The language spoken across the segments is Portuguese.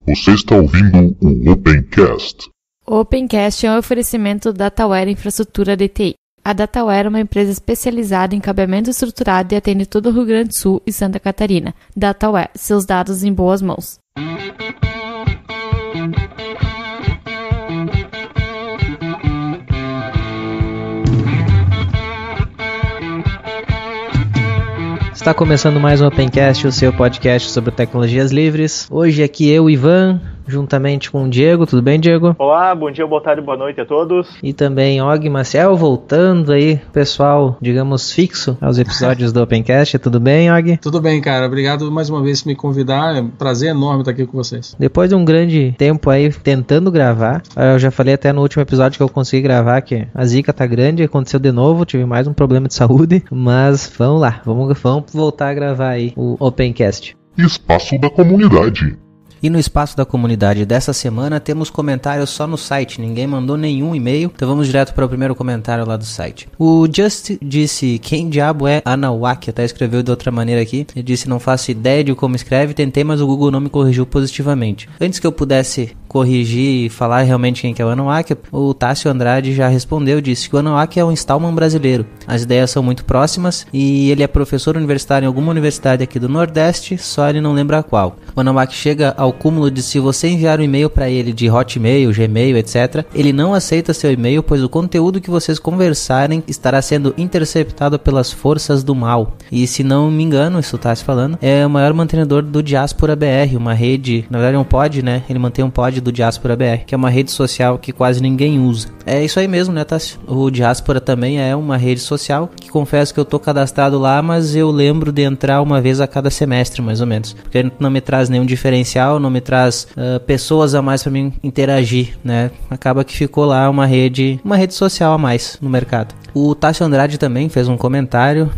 Você está ouvindo o Opencast. O Opencast é um oferecimento da Dataware Infraestrutura de TI. A Dataware é uma empresa especializada em cabeamento estruturado e atende todo o Rio Grande do Sul e Santa Catarina. Dataware, seus dados em boas mãos. Está começando mais um Opencast, o seu podcast sobre tecnologias livres. Hoje aqui eu, Ivan, juntamente com o Diego. Tudo bem, Diego? Olá, bom dia, boa tarde, boa noite a todos. E também Og Maciel, voltando aí, pessoal, digamos, fixo aos episódios do Opencast. Tudo bem, Og? Tudo bem, cara. Obrigado mais uma vez por me convidar. É um prazer enorme estar aqui com vocês. Depois de um grande tempo aí tentando gravar, eu já falei até no último episódio que eu consegui gravar que a zica tá grande, aconteceu de novo, tive mais um problema de saúde, mas vamos lá, vamos voltar a gravar aí o Opencast. Espaço da comunidade. E no espaço da comunidade dessa semana temos comentários só no site, ninguém mandou nenhum e-mail, então vamos direto para o primeiro comentário lá do site. O Just disse, quem diabo é Anáhuac? Até escreveu de outra maneira aqui, ele disse, não faço ideia de como escreve, tentei, mas o Google não me corrigiu positivamente. Antes que eu pudesse corrigir e falar realmente quem que é o Anáhuac, o Tássio Andrade já respondeu, disse que o Anáhuac é um Stallman brasileiro. As ideias são muito próximas e ele é professor universitário em alguma universidade aqui do Nordeste, só ele não lembra qual. O Anáhuac chega ao cúmulo de se você enviar um e-mail para ele de Hotmail, Gmail, etc., ele não aceita seu e-mail, pois o conteúdo que vocês conversarem estará sendo interceptado pelas forças do mal. E se não me engano, isso tá se falando, é o maior mantenedor do Diaspora BR, uma rede, na verdade é um pod, né? Ele mantém um pod do Diaspora BR, que é uma rede social que quase ninguém usa. É isso aí mesmo, né, Tássio? O Diaspora também é uma rede social, que confesso que eu tô cadastrado lá, mas eu lembro de entrar uma vez a cada semestre, mais ou menos. Porque não me traz nenhum diferencial, não me traz pessoas a mais para mim interagir, né? Acaba que ficou lá uma rede social a mais no mercado. O Tássio Andrade também fez um comentário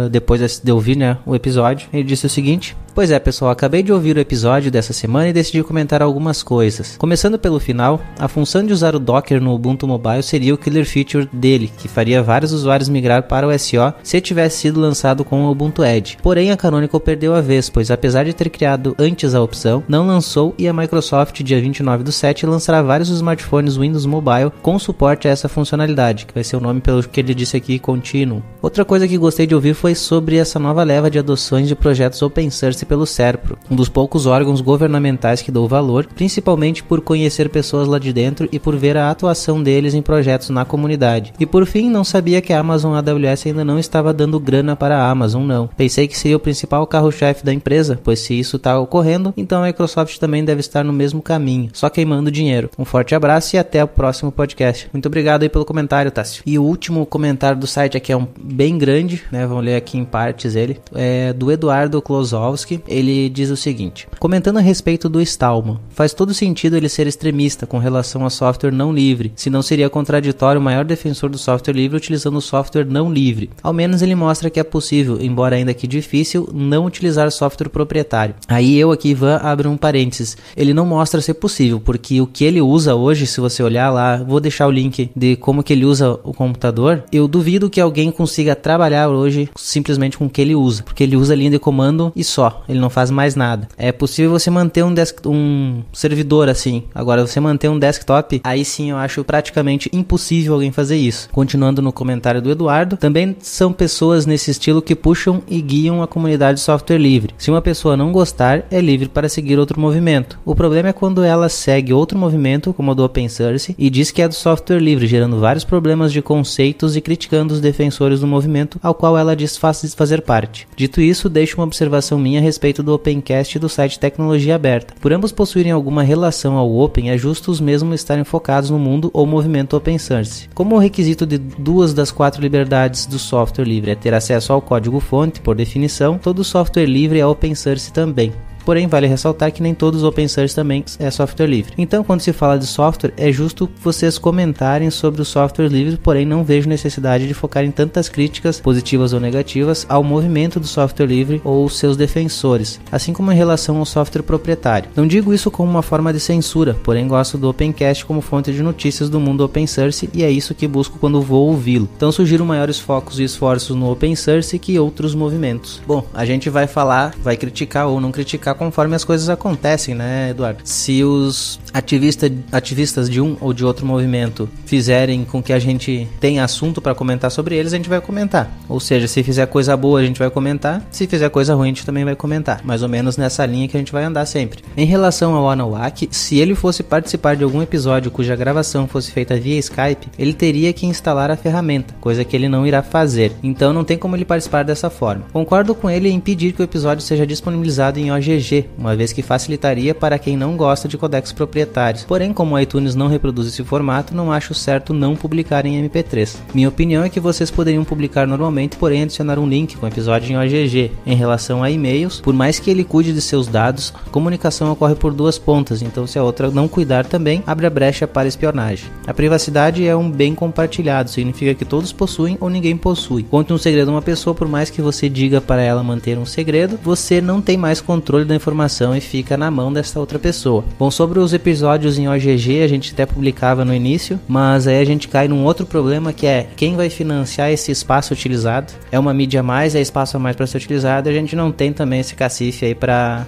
depois de ouvir, né, o episódio. Ele disse o seguinte: pois é, pessoal, acabei de ouvir o episódio dessa semana e decidi comentar algumas coisas. Começando pelo final, a função de usar o Docker no Ubuntu Mobile seria o killer feature dele, que faria vários usuários migrar para o SO se tivesse sido lançado com o Ubuntu Edge. Porém, a Canonical perdeu a vez, pois apesar de ter criado antes a opção, não lançou e a Microsoft, dia 29/7, lançará vários smartphones Windows Mobile com suporte a essa funcionalidade, que vai ser o nome pelo que ele disse aqui, Continuum. Outra coisa que gostei de ouvir foi sobre essa nova leva de adoções de projetos open source pelo SERPRO, um dos poucos órgãos governamentais que dou valor, principalmente por conhecer pessoas lá de dentro e por ver a atuação deles em projetos na comunidade. E por fim, não sabia que a Amazon AWS ainda não estava dando grana para a Amazon, não. Pensei que seria o principal carro-chefe da empresa, pois se isso está ocorrendo, então a Microsoft também deve estar no mesmo caminho, só queimando dinheiro. Um forte abraço e até o próximo podcast. Muito obrigado aí pelo comentário, Tássio. E o último comentário do site aqui é bem grande, né? Vamos ler aqui em partes ele. É do Eduardo Klosowski. Ele diz o seguinte: comentando a respeito do Stallman, faz todo sentido ele ser extremista com relação a software não livre, senão seria contraditório o maior defensor do software livre utilizando o software não livre. Ao menos ele mostra que é possível, embora ainda que difícil, não utilizar software proprietário. Aí eu aqui, Ivan, abro um parênteses. Ele não mostra ser possível, porque o que ele usa hoje, se você olhar lá, vou deixar o link de como que ele usa o computador, eu duvido que alguém consiga trabalhar hoje simplesmente com o que ele usa, porque ele usa a linha de comando e só, ele não faz mais nada. É possível você manter um servidor assim, agora você manter um desktop, aí sim eu acho praticamente impossível alguém fazer isso. Continuando no comentário do Eduardo, também são pessoas nesse estilo que puxam e guiam a comunidade de software livre. Se uma pessoa não gostar, é livre para seguir outro movimento. O problema é quando ela segue outro movimento, como o do Open Source, e diz que é do software livre, gerando vários problemas de conceitos e criticando os defensores do movimento ao qual ela diz fazer parte. Dito isso, deixo uma observação minha a respeito do Opencast e do site Tecnologia Aberta. Por ambos possuírem alguma relação ao Open, é justo os mesmos estarem focados no mundo ou movimento Open Source. Como o requisito de 2 das 4 liberdades do software livre é ter acesso ao código-fonte, por definição, todo software livre é Open Source também. Porém, vale ressaltar que nem todos os open source também é software livre. Então, quando se fala de software, é justo vocês comentarem sobre o software livre, porém não vejo necessidade de focar em tantas críticas, positivas ou negativas, ao movimento do software livre ou seus defensores, assim como em relação ao software proprietário. Não digo isso como uma forma de censura, porém gosto do Opencast como fonte de notícias do mundo open source e é isso que busco quando vou ouvi-lo. Então sugiro maiores focos e esforços no open source que outros movimentos. Bom, a gente vai falar, vai criticar ou não criticar publicar conforme as coisas acontecem, né, Eduardo? Se os ativistas de um ou de outro movimento fizerem com que a gente tenha assunto para comentar sobre eles, a gente vai comentar. Ou seja, se fizer coisa boa, a gente vai comentar. Se fizer coisa ruim, a gente também vai comentar. Mais ou menos nessa linha que a gente vai andar sempre. Em relação ao Anuak, se ele fosse participar de algum episódio cuja gravação fosse feita via Skype, ele teria que instalar a ferramenta, coisa que ele não irá fazer. Então não tem como ele participar dessa forma. Concordo com ele em pedir que o episódio seja disponibilizado em OGG, uma vez que facilitaria para quem não gosta de codecs proprietários. Porém, como o iTunes não reproduz esse formato, não acho certo não publicar em MP3. Minha opinião é que vocês poderiam publicar normalmente, porém adicionar um link com o episódio em OGG. Em relação a e-mails, por mais que ele cuide de seus dados, a comunicação ocorre por duas pontas, então se a outra não cuidar também, abre a brecha para espionagem. A privacidade é um bem compartilhado, significa que todos possuem ou ninguém possui. Conte um segredo a uma pessoa, por mais que você diga para ela manter um segredo, você não tem mais controle da informação e fica na mão dessa outra pessoa. Bom, sobre os episódios em OGG, a gente até publicava no início, mas aí a gente cai num outro problema, que é quem vai financiar esse espaço utilizado. É uma mídia a mais, é espaço a mais para ser utilizado, e a gente não tem também esse cacife aí para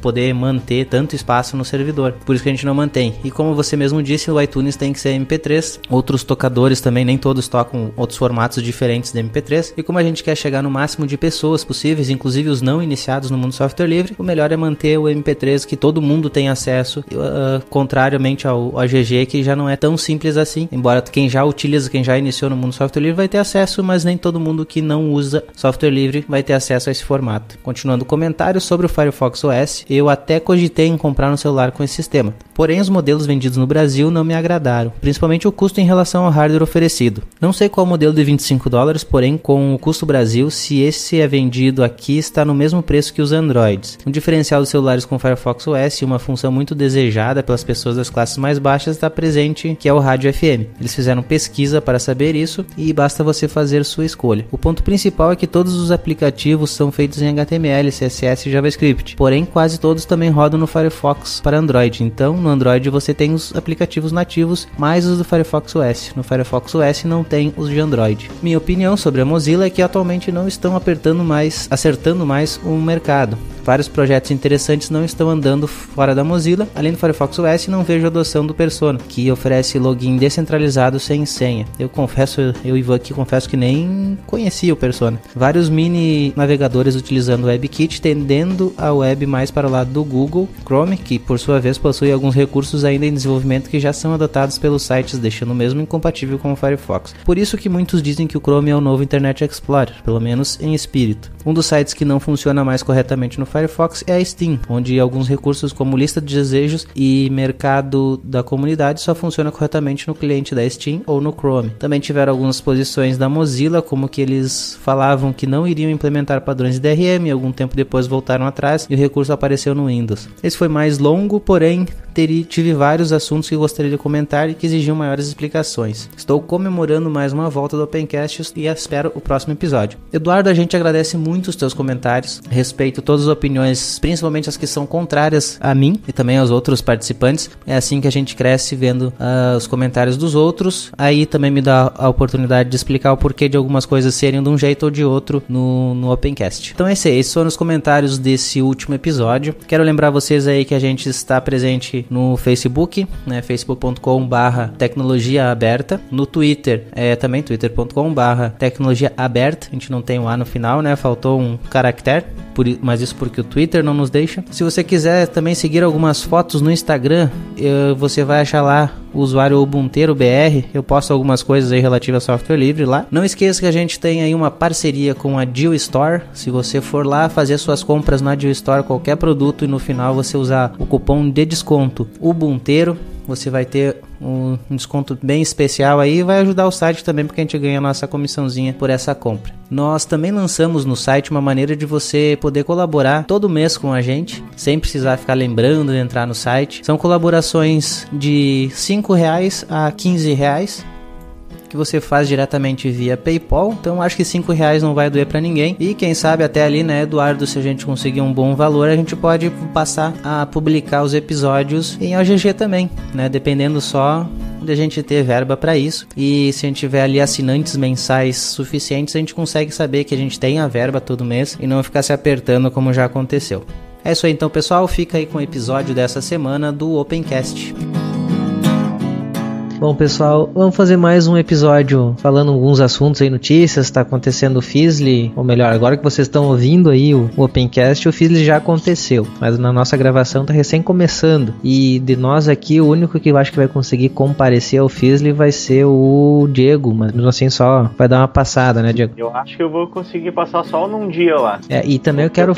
poder manter tanto espaço no servidor. Por isso que a gente não mantém. E como você mesmo disse, o iTunes tem que ser MP3, outros tocadores também, nem todos tocam outros formatos diferentes de MP3, e como a gente quer chegar no máximo de pessoas possíveis, inclusive os não iniciados no mundo software livre, o melhor é manter o MP3 que todo mundo tem acesso, contrariamente ao OGG, que já não é tão simples assim, embora quem já utiliza, quem já iniciou no mundo software livre vai ter acesso, mas nem todo mundo que não usa software livre vai ter acesso a esse formato. Continuando o comentário sobre o Firefox OS, eu até cogitei em comprar um celular com esse sistema, porém os modelos vendidos no Brasil não me agradaram, principalmente o custo em relação ao hardware oferecido. Não sei qual modelo de $25, porém com o custo Brasil, se esse é vendido aqui, está no mesmo preço que os Androids. Um diferencial dos celulares com Firefox OS e uma função muito desejada pelas pessoas das classes mais baixas está presente, que é o rádio FM. Eles fizeram pesquisa para saber isso e basta você fazer sua escolha. O ponto principal é que todos os aplicativos são feitos em HTML, CSS e JavaScript, porém quase todos também rodam no Firefox para Android. Então no Android você tem os aplicativos nativos mais os do Firefox OS. No Firefox OS não tem os de Android. Minha opinião sobre a Mozilla é que atualmente não estão acertando mais o mercado. Vários projetos interessantes não estão andando fora da Mozilla. Além do Firefox OS, não vejo a adoção do Persona, que oferece login descentralizado sem senha. Eu e Ivan aqui confesso que nem conhecia o Persona. Vários mini navegadores utilizando o WebKit, tendendo a web mais para o lado do Google Chrome, que por sua vez possui alguns recursos ainda em desenvolvimento que já são adotados pelos sites, deixando o mesmo incompatível com o Firefox. Por isso que muitos dizem que o Chrome é o novo Internet Explorer, pelo menos em espírito. Um dos sites que não funciona mais corretamente no Firefox é a Steam, onde alguns recursos como lista de desejos e mercado da comunidade só funciona corretamente no cliente da Steam ou no Chrome. Também tiveram algumas posições da Mozilla, como que eles falavam que não iriam implementar padrões de DRM, e algum tempo depois voltaram atrás e o recurso apareceu no Windows. Esse foi mais longo, porém tive vários assuntos que gostaria de comentar e que exigiam maiores explicações. Estou comemorando mais uma volta do Opencast e espero o próximo episódio. Eduardo, a gente agradece muito os teus comentários, respeito todas as opiniões, principalmente as que são contrárias a mim e também aos outros participantes. É assim que a gente cresce, vendo os comentários dos outros. Aí também me dá a oportunidade de explicar o porquê de algumas coisas serem de um jeito ou de outro no Opencast. Então esses foram os comentários desse último episódio. Quero lembrar vocês aí que a gente está presente no Facebook, né, facebook.com/tecnologiaaberta, no Twitter, também twitter.com/tecnologiaaberta, a gente não tem o A no final, né, faltou um caractere, mas isso porque o Twitter não nos deixa. Se você quiser também seguir algumas fotos no Instagram, você vai achar lá o usuário UbuntuBR, eu posto algumas coisas aí relativas ao software livre lá. Não esqueça que a gente tem aí uma parceria com a Jill Store. Se você for lá fazer suas compras na Jill Store, qualquer produto, e no final você usar o cupom de desconto Ubunteiro, você vai ter um desconto bem especial aí, e vai ajudar o site também, porque a gente ganha a nossa comissãozinha por essa compra. Nós também lançamos no site uma maneira de você poder colaborar todo mês com a gente, sem precisar ficar lembrando de entrar no site. São colaborações de R$5 a R$15, que você faz diretamente via PayPal. Então acho que R$5 não vai doer pra ninguém, e quem sabe até ali, né, Eduardo, se a gente conseguir um bom valor, a gente pode passar a publicar os episódios em OGG também, né, dependendo só de a gente ter verba para isso. E se a gente tiver ali assinantes mensais suficientes, a gente consegue saber que a gente tem a verba todo mês e não ficar se apertando como já aconteceu. É isso aí então, pessoal, fica aí com o episódio dessa semana do Opencast. Bom, pessoal, vamos fazer mais um episódio falando alguns assuntos aí, notícias, tá acontecendo o Fizzly, ou melhor, agora que vocês estão ouvindo aí o Opencast, o Fizzly já aconteceu, mas na nossa gravação tá recém começando, e de nós aqui, o único que eu acho que vai conseguir comparecer ao Fizzly vai ser o Diego, mas mesmo assim só vai dar uma passada, né, Diego? Eu acho que eu vou conseguir passar só num dia lá. E também eu quero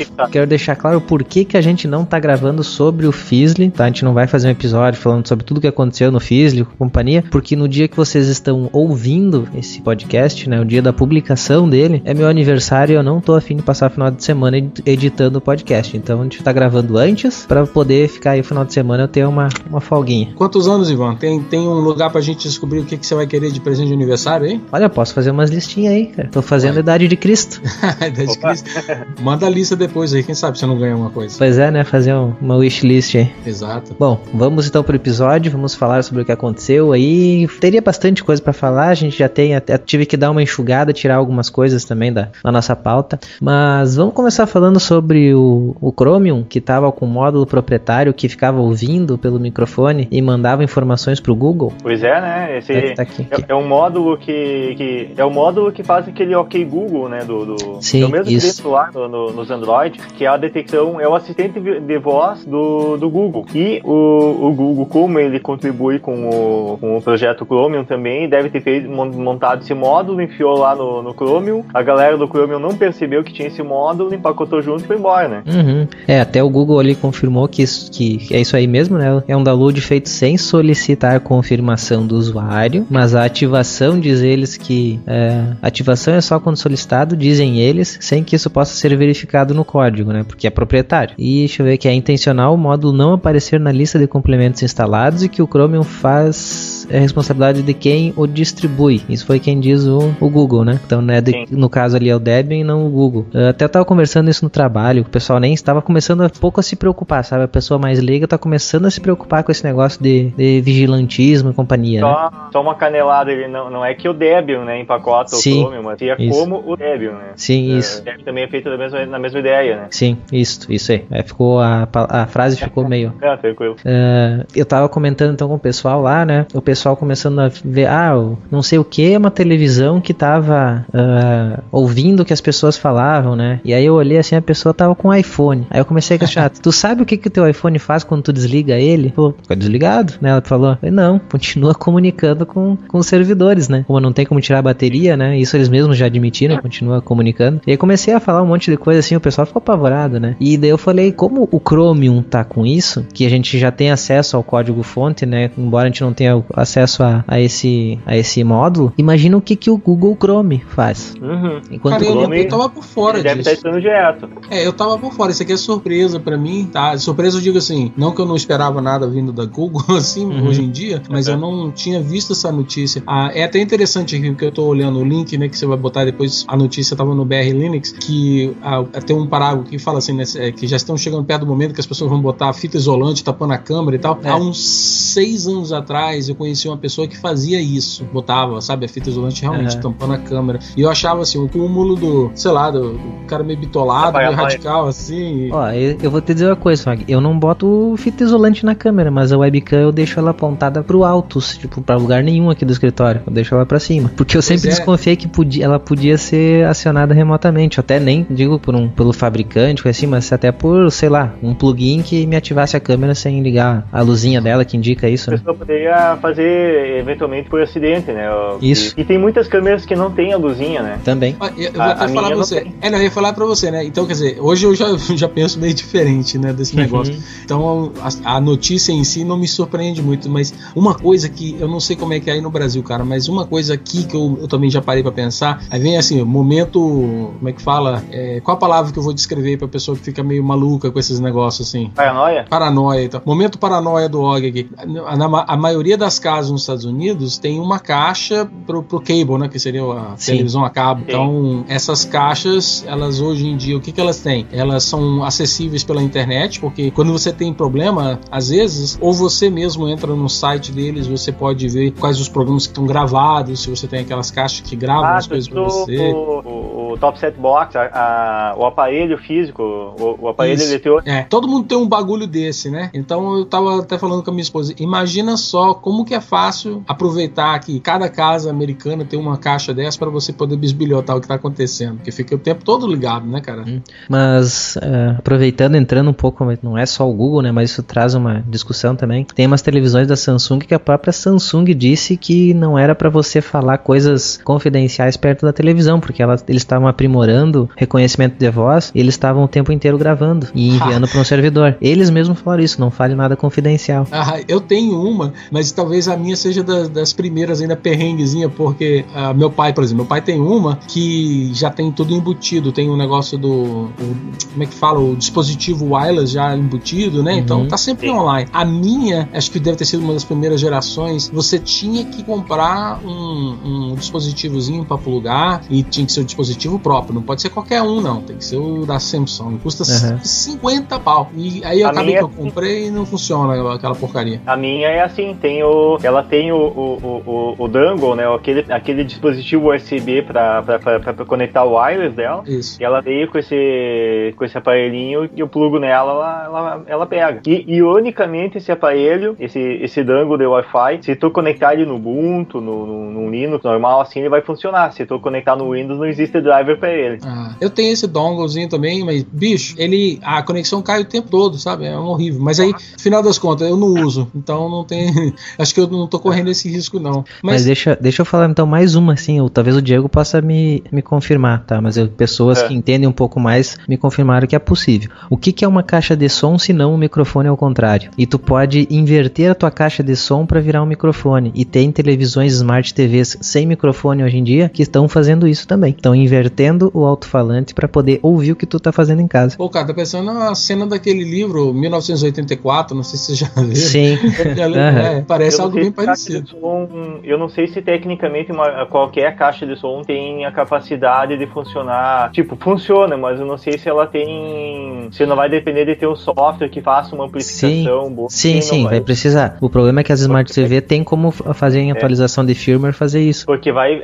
deixar claro por que a gente não tá gravando sobre o Fizzly, tá? A gente não vai fazer um episódio falando sobre tudo que aconteceu no Fizzly, companhia, porque no dia que vocês estão ouvindo esse podcast, né, o dia da publicação dele, é meu aniversário e eu não tô afim de passar o final de semana editando o podcast, então a gente tá gravando antes, pra poder ficar aí o final de semana eu ter uma folguinha. Quantos anos, Ivan? Tem um lugar pra gente descobrir o que você vai querer de presente de aniversário, hein? Olha, posso fazer umas listinhas aí, cara. Tô fazendo a Idade de Cristo. Idade de Cristo. Manda a lista depois aí, quem sabe você não ganha uma coisa. Pois é, né, fazer uma wishlist aí. Exato. Bom, vamos então pro episódio, vamos falar sobre o que aconteceu aí. Teria bastante coisa pra falar, a gente já tem, até tive que dar uma enxugada, tirar algumas coisas também da nossa pauta, mas vamos começar falando sobre o Chromium, que tava com o módulo proprietário, que ficava ouvindo pelo microfone e mandava informações pro Google. Pois é, né, esse tá aqui. É um módulo que é o módulo que faz aquele OK Google, né, Sim, é o mesmo isso. que lá nos Android, que é a detecção, é o assistente de voz do Google, e o Google, como ele contribui com o projeto Chromium também, deve ter montado esse módulo, enfiou lá no Chromium, a galera do Chromium não percebeu que tinha esse módulo, empacotou junto e foi embora, né? Uhum. Até o Google ali confirmou que é isso aí mesmo, né? É um download feito sem solicitar confirmação do usuário, mas a ativação, diz eles que ativação é só quando solicitado, dizem eles, sem que isso possa ser verificado no código, né? Porque é proprietário. E deixa eu ver que é intencional o módulo não aparecer na lista de complementos instalados e que o Chromium é responsabilidade de quem o distribui. Isso foi quem diz o Google, né? Então, né, no caso ali é o Debian e não o Google. Eu até tava conversando isso no trabalho, o pessoal nem estava começando a pouco a se preocupar, sabe? A pessoa mais leiga tá começando a se preocupar com esse negócio de vigilantismo e companhia, né? Só uma canelada, ele não é que o Debian, né, empacota o Chromium, mas é como o Debian, né? Sim, isso. O Debian também é feito na mesma ideia, né? Sim, isso aí. Ficou a frase ficou meio... tranquilo. Eu tava comentando então com o pessoal lá, né? O pessoal começando a ver, não sei o que, uma televisão que tava ouvindo o que as pessoas falavam, né? E aí eu olhei assim, a pessoa tava com um iPhone. Aí eu comecei a questionar, tu sabe o que o teu iPhone faz quando tu desliga ele? Falou, fica desligado, né? Ela falou, não, continua comunicando com os servidores, né? Como não tem como tirar a bateria, né? Isso eles mesmos já admitiram, continua comunicando. E aí comecei a falar um monte de coisa assim, o pessoal ficou apavorado, né? E daí eu falei, como o Chromium tá com isso, que a gente já tem acesso ao código fonte, né? Embora a gente não tenha acesso a esse módulo, imagina o que o Google Chrome faz. Uhum. Cara, eu tava por fora disso. Deve estar estando direto. Eu tava por fora, isso aqui é surpresa pra mim, tá? Surpresa eu digo assim, não que eu não esperava nada vindo da Google, assim, hoje em dia, mas eu não tinha visto essa notícia. É até interessante aqui, porque eu tô olhando o link, né, que você vai botar depois, a notícia tava no BR Linux, que tem um parágrafo que fala assim, né, que já estão chegando perto do momento que as pessoas vão botar fita isolante, tapando a câmera e tal. Há uns 6 anos atrás, eu conheci uma pessoa que fazia isso, botava, sabe, a fita isolante realmente tampando a câmera. E eu achava assim, o cúmulo do cara meio bitolado, meio radical, assim. Ó, eu vou te dizer uma coisa, Fag, eu não boto fita isolante na câmera, mas a webcam eu deixo ela apontada pro alto, tipo, pra lugar nenhum aqui do escritório. Eu deixo ela pra cima. Porque eu sempre desconfiei que ela podia ser acionada remotamente. Eu até nem digo pelo fabricante, assim, mas até por, sei lá, um plugin que me ativasse a câmera sem ligar a luzinha dela que indica isso, né? A pessoa poderia fazer eventualmente por acidente, né? Isso. E tem muitas câmeras que não tem a luzinha, né? Também. Eu vou até falar pra você. Eu ia falar pra você, né? Então, quer dizer, hoje eu já penso meio diferente, né, desse negócio. Então, a notícia em si não me surpreende muito, mas uma coisa que eu não sei como é que é aí no Brasil, cara, mas uma coisa aqui que eu também já parei pra pensar, aí vem assim, momento, como é que fala? Qual a palavra que eu vou descrever pra pessoa que fica meio maluca com esses negócios assim? Paranoia e tal. Momento paranoia do Og aqui. A maioria das casas nos Estados Unidos tem uma caixa pro cable, né, que seria a televisão a cabo. Então, essas caixas, elas hoje em dia, o que elas têm? Elas são acessíveis pela internet, porque quando você tem problema, às vezes, ou você mesmo entra no site deles, você pode ver quais os programas que estão gravados, se você tem aquelas caixas que gravam as coisas pra você. o top set box, o aparelho físico, o aparelho eletrônico. Todo mundo tem um bagulho desse, né? Então eu tava até falando com a minha esposa, imagina só como que é fácil aproveitar que cada casa americana tem uma caixa dessa para você poder bisbilhotar o que tá acontecendo, porque fica o tempo todo ligado, né, cara? Mas aproveitando, entrando um pouco, não é só o Google, né, mas isso traz uma discussão também. Tem umas televisões da Samsung que a própria Samsung disse que não era para você falar coisas confidenciais perto da televisão, porque eles estavam aprimorando reconhecimento de voz e eles estavam o tempo inteiro gravando e enviando para um servidor. Eles mesmos falaram isso, não fale nada confidencial. Eu tenho uma, mas talvez a minha seja das primeiras ainda perrenguezinha, porque meu pai, por exemplo, meu pai tem uma que já tem tudo embutido, tem um negócio como é que fala, o dispositivo wireless já embutido, né? Então tá sempre online. A minha, acho que deve ter sido uma das primeiras gerações, você tinha que comprar um dispositivozinho para plugar e tinha que ser o dispositivo próprio, não pode ser qualquer um não, tem que ser o da Samsung, custa 50 pau. E aí eu acabei que eu comprei e não funciona aquela porcaria. A minha é assim, ela tem o dongle, né? Aquele dispositivo USB para conectar o wireless dela. Isso. E ela veio com esse aparelhinho e eu plugo nela, ela pega. E ironicamente esse aparelho, esse dongle de Wi-Fi, se tu conectar ele no Ubuntu, no Linux normal, assim ele vai funcionar. Se tu conectar no Windows, não existe driver para ele. Eu tenho esse donglezinho também, mas bicho, a conexão cai o tempo todo, sabe? É horrível. Mas aí, no final das contas, eu não uso. Então não tem. Acho que eu não tô correndo esse risco, não. Mas deixa eu falar então mais uma, assim. Talvez o Diego possa me confirmar, tá? Mas pessoas que entendem um pouco mais me confirmaram que é possível. O que é uma caixa de som se não um microfone ao contrário? E tu pode inverter a tua caixa de som para virar um microfone. E tem televisões Smart TVs sem microfone hoje em dia que estão fazendo isso também. Estão invertendo o alto-falante para poder ouvir o que tu tá fazendo em casa. Pô, cara, tá pensando na cena daquele livro 1984, não sei se você já viu. Sim. Parece algo bem parecido. Eu não sei se tecnicamente qualquer caixa de som tem a capacidade de funcionar. Tipo, funciona, mas eu não sei se ela tem. Se não vai depender de ter um software que faça uma amplificação boa. Sim, vai precisar. O problema é que as Smart TV tem como fazer em atualização de firmware fazer isso. Porque vai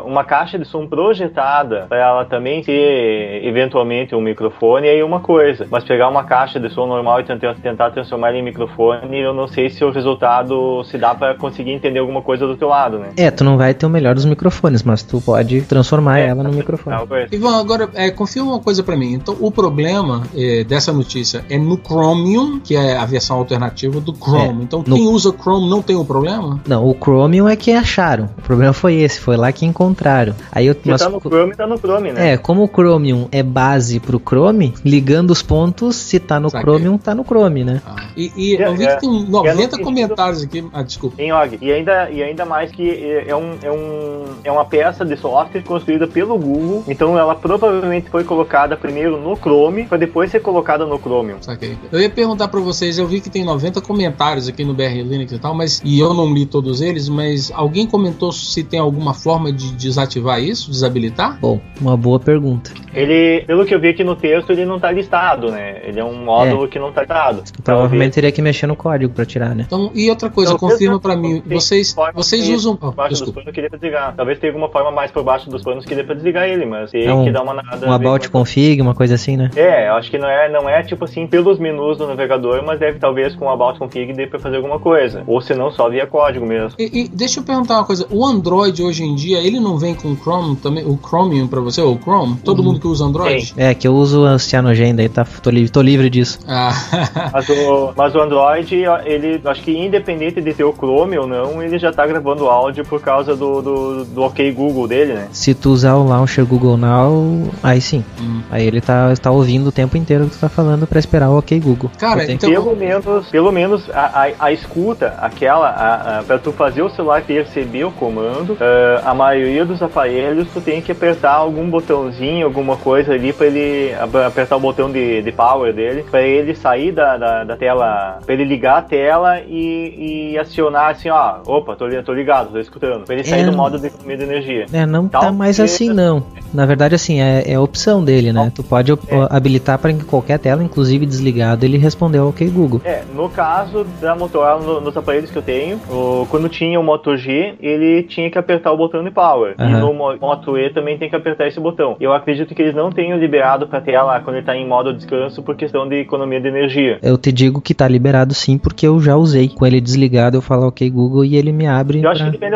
uma caixa de som projetada para ela também ter eventualmente um microfone aí uma coisa. Mas pegar uma caixa de som normal e tentar transformar em microfone, eu não sei se o resultado se dá para conseguir entender alguma coisa do teu lado, né? Tu não vai ter o melhor dos microfones, mas tu pode transformar ela no microfone. Ivan, agora confirma uma coisa para mim. Então, o problema dessa notícia é no Chromium, que é a versão alternativa do Chrome. Então, quem usa Chrome não tem o problema? Não, o Chromium é que acharam. O problema foi esse, foi lá que encontraram. Aí tá no Chrome, tá no Chrome, né? Como o Chromium é base pro Chrome, ligando os pontos, se tá no Chromium, tá no Chrome, né? Eu vi que tem 90 comentários aqui. Desculpa. E ainda mais que é uma peça de software construída pelo Google, então ela provavelmente foi colocada primeiro no Chrome, para depois ser colocada no Chromium. Saquei. Eu ia perguntar para vocês, eu vi que tem 90 comentários aqui no BR Linux e tal, e eu não li todos eles, mas alguém comentou se tem alguma forma de desativar isso, desabilitar? Bom, uma boa pergunta. Ele, pelo que eu vi aqui no texto, ele não tá listado, né? Ele é um módulo que não tá listado. Provavelmente teria que mexer no código para tirar, né? Então, e outra coisa, confirma para mim, vocês usam... Por baixo dos panos que dê pra desligar. Talvez tenha alguma forma mais por baixo dos panos que dê pra desligar ele, mas tem que dar uma nada. Um about config, uma coisa assim, né? Eu acho que não é tipo assim pelos menus do navegador, mas deve talvez com o about config dê pra fazer alguma coisa. Ou se não, só via código mesmo. E deixa eu perguntar uma coisa, o Android hoje em dia, ele não vem com o Chrome também, o Chromium pra você, ou o Chrome? Todo mundo que usa Android? Sim. Que eu uso a Cyanogen, aí tô livre disso. Mas o Android, ele, acho que independente de ter o Chrome ou não, ele já tá gravando áudio por causa do OK Google dele, né? Se tu usar o Launcher Google Now, aí sim. Aí ele tá ouvindo o tempo inteiro o que tu tá falando pra esperar o OK Google. Cara, então... Pelo menos a escuta, pra tu fazer o celular perceber o comando, a maioria dos aparelhos tu tem que apertar algum botãozinho, alguma coisa ali pra ele apertar o botão de power dele, pra ele sair da tela, pra ele ligar a tela e acionar assim, opa, tô ligado, tô escutando, pra ele sair do modo de economia de energia. Não tá mais assim não. Na verdade assim, é a opção dele, né? Tu pode habilitar para que qualquer tela, inclusive desligado, ele respondeu ao OK Google. No caso da Motorola, nos aparelhos que eu tenho, quando tinha o Moto G, ele tinha que apertar o botão de power. E no Moto E também tem que apertar esse botão. Eu acredito que eles não tenham liberado pra tela quando ele tá em modo descanso por questão de economia de energia. Eu te digo que tá liberado sim, porque eu já usei. Com ele desligado, eu falo ok Google e ele me abre. Eu acho que depende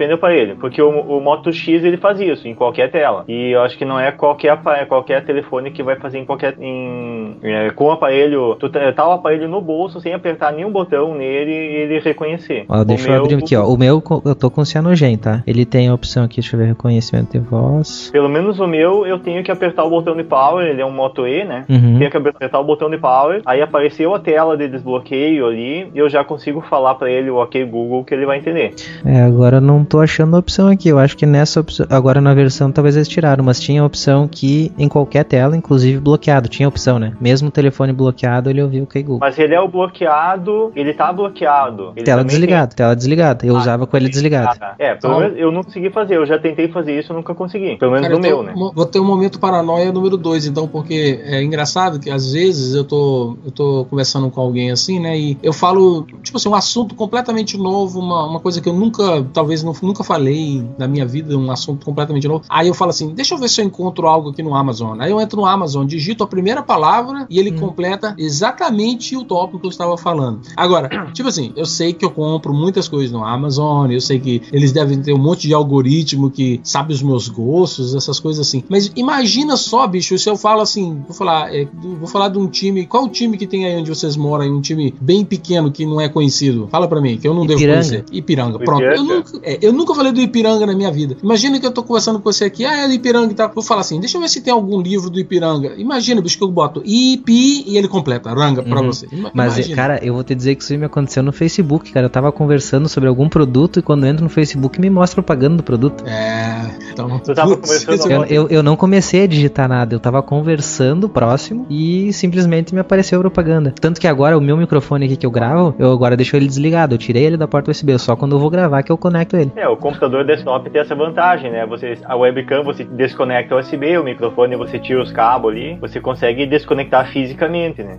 do aparelho. Porque o Moto X ele faz isso em qualquer tela. E eu acho que não é qualquer telefone que vai fazer com o aparelho. Tá o aparelho no bolso sem apertar nenhum botão nele e ele reconhecer. Ó, deixa eu abrir aqui, ó. O meu, eu tô com o Cyanogen, tá? Ele tem a opção aqui, deixa eu ver, reconhecimento de voz. Pelo menos o meu, eu tenho que apertar o botão de power, ele é um Moto E, né? Uhum. Tenho que apertar o botão de power, aí apareceu a tela de desbloqueio ali, e eu já consigo falar pra ele o ok Google que ele vai entender. Agora eu não tô achando a opção aqui, eu acho que nessa opção, agora na versão talvez eles tiraram, mas tinha a opção que em qualquer tela, inclusive bloqueado, tinha a opção, né? Mesmo o telefone bloqueado, ele ouvia o ok Google. Mas ele é o bloqueado, ele tá bloqueado. Ele tela desligada, eu usava com ele desligado. Pelo menos eu não consegui fazer, eu já tentei fazer isso, eu nunca consegui, pelo menos no meu, né? Vou ter um momento paranoia número 2, então, porque é engraçado que às vezes eu tô conversando com alguém assim, né, e eu falo, tipo assim, um assunto completamente novo, uma coisa que eu nunca falei na minha vida, um assunto completamente novo. Aí eu falo assim, deixa eu ver se eu encontro algo aqui no Amazon. Aí eu entro no Amazon, digito a primeira palavra e ele completa exatamente o tópico que eu estava falando. Agora, tipo assim, eu sei que eu compro muitas coisas no Amazon, eu sei que eles devem ter um monte de algoritmo que sabe os meus gostos, essas coisas assim. Mas imagina só, bicho, se eu falo assim, vou falar de um time, qual o time que tem aí onde vocês moram, um time bem pequeno que não é conhecido? Fala pra mim, que eu não devo conhecer. Ipiranga, pronto. Eu nunca falei do Ipiranga na minha vida. Imagina que eu tô conversando com você aqui, é do Ipiranga e tal. Vou falar assim, deixa eu ver se tem algum livro do Ipiranga. Imagina, bicho, que eu boto Ipi e ele completa, Ranga pra você. Mas, cara, eu vou te dizer que isso me aconteceu no Facebook, cara. Eu tava conversando sobre algum produto e quando eu entro no Facebook me mostra propaganda do produto. Então... Tu tava conversando... Eu não comecei a digitar nada, eu tava conversando próximo e simplesmente me apareceu propaganda. Tanto que agora o meu microfone aqui que eu gravo, eu agora deixo ele desligado. Eu tirei ele da porta USB, só quando eu vou gravar que eu conecto ele. O computador desktop tem essa vantagem, né? A webcam você desconecta o USB, o microfone você tira os cabos ali, você consegue desconectar fisicamente, né?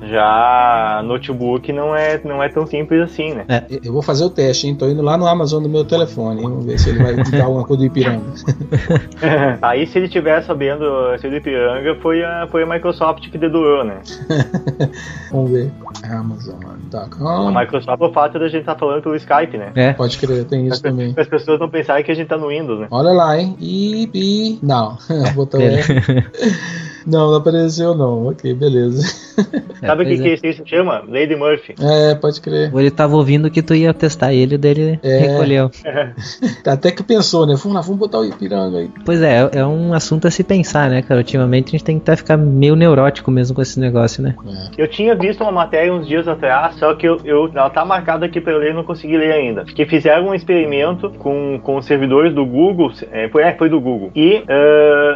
Já notebook não é tão simples assim, né? Eu vou fazer o teste, hein? Tô indo lá no Amazon do meu telefone, hein? Vamos ver se ele vai dar alguma coisa do Ipiranga. Aí se ele estiver sabendo se o Ipiranga foi a Microsoft que dedurou, né? Vamos ver. Amazon.com. A Microsoft é o fato da gente estar falando pelo Skype, né? Pode crer, tem isso também. As pessoas não pensarem que a gente tá no Windows, né? Olha lá, hein? Não, botão Não apareceu não. Ok, beleza. Sabe o que isso chama? Lady Murphy. Pode crer. Ou ele tava ouvindo que tu ia testar ele, daí ele recolheu. Até que pensou, né? Vamos botar o Ipiranga aí. Pois é um assunto a se pensar, né, cara? Ultimamente a gente tem que ficar meio neurótico mesmo com esse negócio, né? Eu tinha visto uma matéria uns dias atrás, só que ela tá marcada aqui pra eu ler e não consegui ler ainda. Que fizeram um experimento com os servidores do Google, foi do Google. E,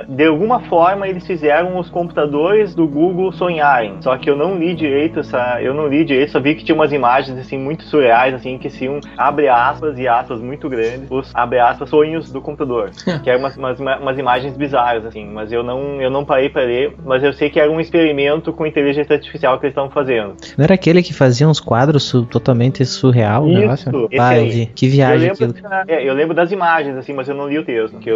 de alguma forma, eles fizeram os computadores do Google sonharem. Só que eu não li direito, só vi que tinha umas imagens, assim, muito surreais, assim, que tinham, abre aspas e aspas muito grandes, os, abre aspas, sonhos do computador. Que eram umas imagens bizarras, assim, mas eu não parei pra ler, mas eu sei que era um experimento com inteligência artificial que eles estavam fazendo. Não era aquele que fazia uns quadros totalmente surreal? Isso, negócio? Que viagem aquilo. Eu lembro das imagens, assim, mas eu não li o texto, que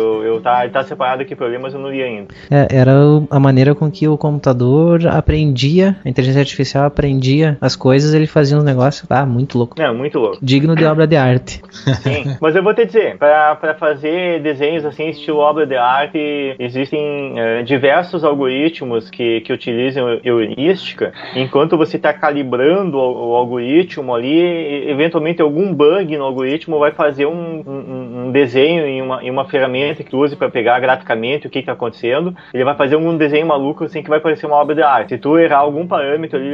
tá separado aqui pra eu ler, mas eu não li ainda. Era a maneira com que o computador aprendia, a inteligência artificial aprendia as coisas, ele fazia uns negócios, muito louco. Muito louco. Digno de obra de arte. Sim, mas eu vou te dizer, pra fazer desenhos assim, estilo obra de arte, existem diversos algoritmos que utilizam heurística. Enquanto você está calibrando o algoritmo ali, eventualmente algum bug no algoritmo vai fazer um desenho em uma ferramenta que tu use para pegar graficamente o que está acontecendo. Ele vai fazer um desenho maluco assim que vai parecer uma obra de arte. Se tu errar algum parâmetro ali,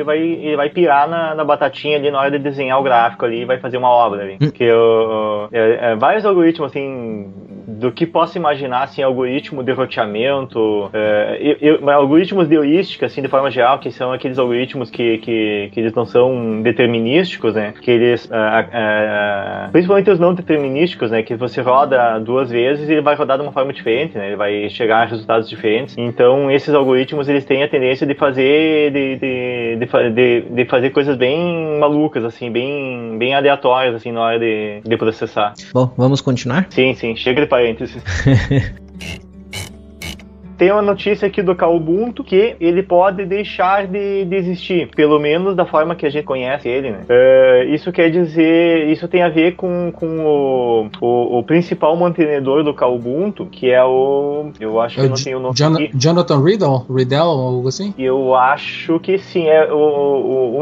ele vai pirar na batatinha ali na hora de desenhar o gráfico ali e vai fazer uma obra ali. Vários algoritmos assim, do que posso imaginar, assim, algoritmo de roteamento, algoritmos de heurística, assim, de forma geral, que são aqueles algoritmos que eles não são determinísticos, né, que eles, principalmente os não determinísticos, né, que você roda duas vezes e ele vai rodar de uma forma diferente, né, ele vai chegar a resultados diferentes. Então, esses algoritmos, eles têm a tendência de fazer de fazer coisas bem malucas, assim, bem aleatórias, assim, na hora de processar. Bom, vamos continuar? Sim, chega de parênteses. Tem uma notícia aqui do Kubuntu que ele pode deixar de existir, pelo menos da forma que a gente conhece ele, né? Isso quer dizer, isso tem a ver com o principal mantenedor do Kubuntu, que é eu acho que não tem o nome aqui. Jonathan Riddell, algo assim? Eu acho que sim, é o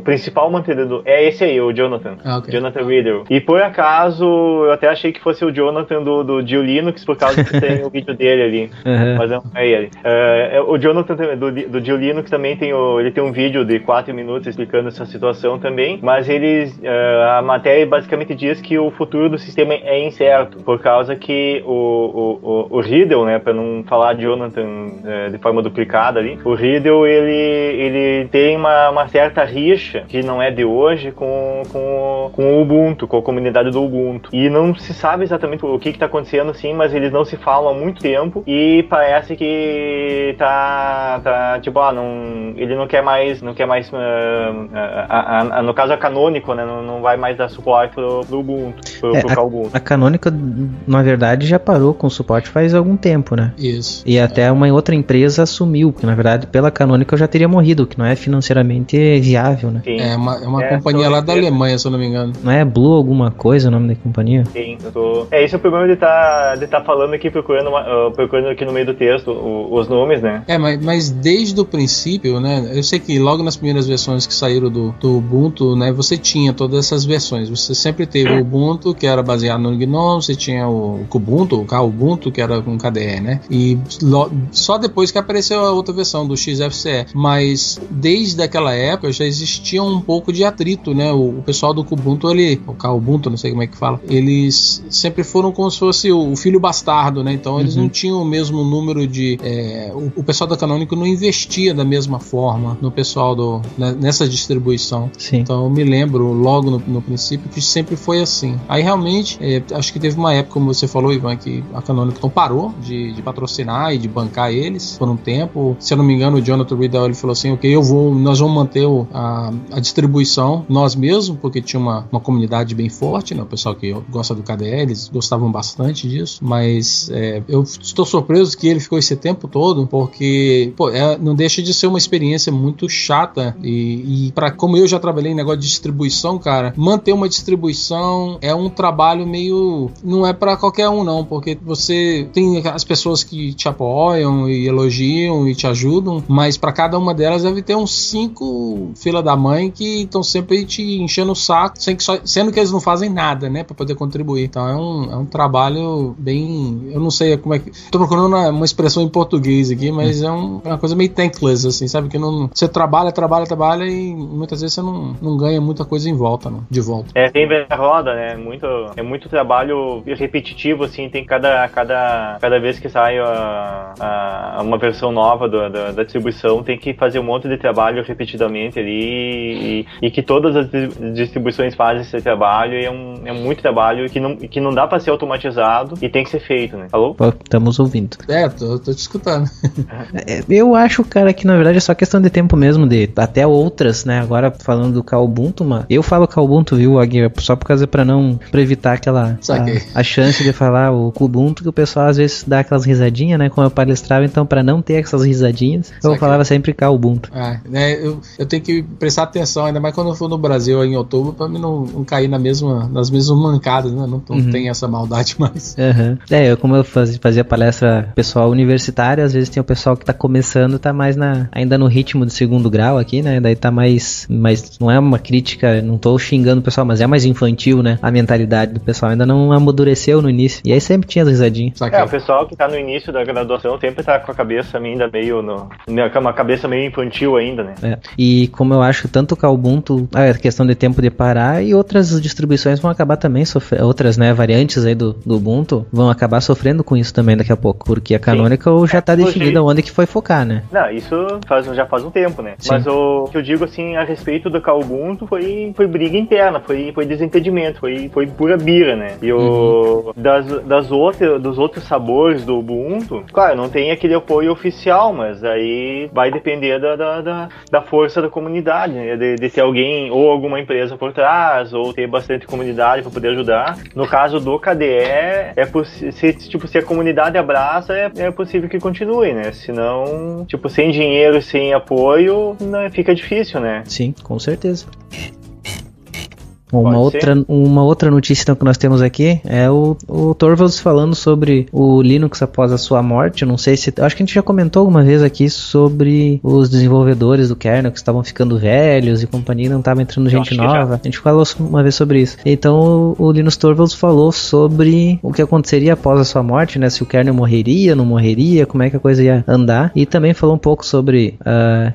principal mantenedor, é esse aí, o Jonathan. Okay. Jonathan Riddell. E por acaso, eu até achei que fosse o Jonathan do GNU Linux, por causa que tem o vídeo dele ali, mas não é ele. O Jonathan do GNU Linux também ele tem um vídeo de 4 minutos explicando essa situação também, mas a matéria basicamente diz que o futuro do sistema é incerto, por causa que o Riddell, né, para não falar de Jonathan de forma duplicada ali, o Riddell ele tem uma certa rixa, que não é de hoje, com o Ubuntu, com a comunidade do Ubuntu, e não se sabe exatamente o que está acontecendo assim, mas eles não se falam há muito tempo, e parece que tipo, ele não quer mais no caso a Canonical, né, não vai mais dar suporte pro Ubuntu, pro Kubuntu. A Canonical, na verdade, já parou com o suporte faz algum tempo, né? Isso. E até uma outra empresa assumiu, porque na verdade pela Canonical já teria morrido, que não é financeiramente viável, né? Sim. É uma companhia lá da Alemanha, se eu não me engano. Não é Blue alguma coisa o nome da companhia? Sim, esse é o problema de tá falando aqui, procurando aqui no meio do texto os nomes, né? Mas desde o princípio, né? Eu sei que logo nas primeiras versões que saíram do Ubuntu, né? Você tinha todas essas versões. Você sempre teve o Ubuntu, que era baseado no GNOME, você tinha o Kubuntu, o Kubuntu, que era com KDE, né? E só depois que apareceu a outra versão do XFCE. Mas desde aquela época já existia um pouco de atrito, né? O pessoal do Kubuntu, o Kubuntu, não sei como é que fala, eles sempre foram como se fosse o filho bastardo, né? Então eles não tinham o mesmo número de... o pessoal da Canonical não investia da mesma forma no pessoal nessa distribuição. Sim. Então eu me lembro logo no princípio que sempre foi assim. Aí realmente, acho que teve uma época, como você falou, Ivan, que a Canonical parou de patrocinar e de bancar eles por um tempo. Se eu não me engano, o Jonathan Riddell, ele falou assim, ok, nós vamos manter a distribuição nós mesmos, porque tinha uma comunidade bem forte, né? O pessoal que gosta do KDE, eles gostavam bastante disso, mas eu estou surpreso que ele ficou esse tempo todo, porque não deixa de ser uma experiência muito chata e como eu já trabalhei em negócio de distribuição, cara, manter uma distribuição é um trabalho meio... não é pra qualquer um não, porque você tem as pessoas que te apoiam e elogiam e te ajudam, mas pra cada uma delas deve ter uns 5 fila da mãe que estão sempre te enchendo o saco, sendo que eles não fazem nada, né, pra poder contribuir. Então é um trabalho bem... eu não sei como é que... tô procurando uma expressão em português aqui, mas é uma coisa meio thankless, assim, sabe? Que você trabalha e muitas vezes você não ganha muita coisa em volta, não, de volta. Tem a roda, né? É muito trabalho repetitivo, assim, tem cada vez que sai uma versão nova da distribuição, tem que fazer um monte de trabalho repetidamente ali e que todas as distribuições fazem esse trabalho e é muito trabalho que não dá pra ser automatizado e tem que ser feito, né? Alô? Estamos ouvindo. Tô te escutando. Eu acho, cara, que na verdade é só questão de tempo mesmo, de até outras, né? Agora falando do Kubuntu, mano. Eu falo Kubuntu, viu, Agui? Só por causa pra evitar aquela a chance de falar o Kubuntu, que o pessoal às vezes dá aquelas risadinhas, né? Como eu palestrava, então pra não ter essas risadinhas, eu falava sempre Kubuntu. Eu tenho que prestar atenção, ainda mais quando eu for no Brasil em outubro, pra mim não cair nas mesmas mancadas, né? Não tem essa maldade mais. Como eu fazia palestra pessoal universitário, às vezes tem o pessoal que tá começando, tá mais ainda no ritmo de segundo grau aqui, né? Daí tá mais não é uma crítica, não tô xingando o pessoal, mas é mais infantil, né? A mentalidade do pessoal ainda não amadureceu no início. E aí sempre tinha as risadinhas. O pessoal que tá no início da graduação sempre tá com a cabeça ainda meio uma cabeça meio infantil ainda, né? E como eu acho tanto o Kubuntu, a questão de tempo de parar, e outras distribuições vão acabar também sofrendo, outras, né, variantes aí do Ubuntu vão acabar sofrendo com isso também daqui a pouco, porque a Canonical já tá definida onde que foi focar, né? Não, isso já faz um tempo, né? Sim. Mas o que eu digo, assim, a respeito do Ubuntu foi briga interna, foi desentendimento, foi pura bira, né? E dos outros sabores do Ubuntu, claro, não tem aquele apoio oficial, mas aí vai depender da força da comunidade, né? De ter alguém ou alguma empresa por trás, ou ter bastante comunidade para poder ajudar. No caso do KDE, se a comunidade abraça, é possível que continue, né? Senão, tipo, sem dinheiro, sem apoio, né, fica difícil, né? Sim, com certeza. Uma outra notícia então, que nós temos aqui é o Torvalds falando sobre o Linux após a sua morte. Eu não sei se... Acho que a gente já comentou alguma vez aqui sobre os desenvolvedores do kernel que estavam ficando velhos e companhia, não estava entrando gente nova. A gente falou uma vez sobre isso. Então o Linus Torvalds falou sobre o que aconteceria após a sua morte, né? Se o kernel morreria, não morreria, como é que a coisa ia andar. E também falou um pouco sobre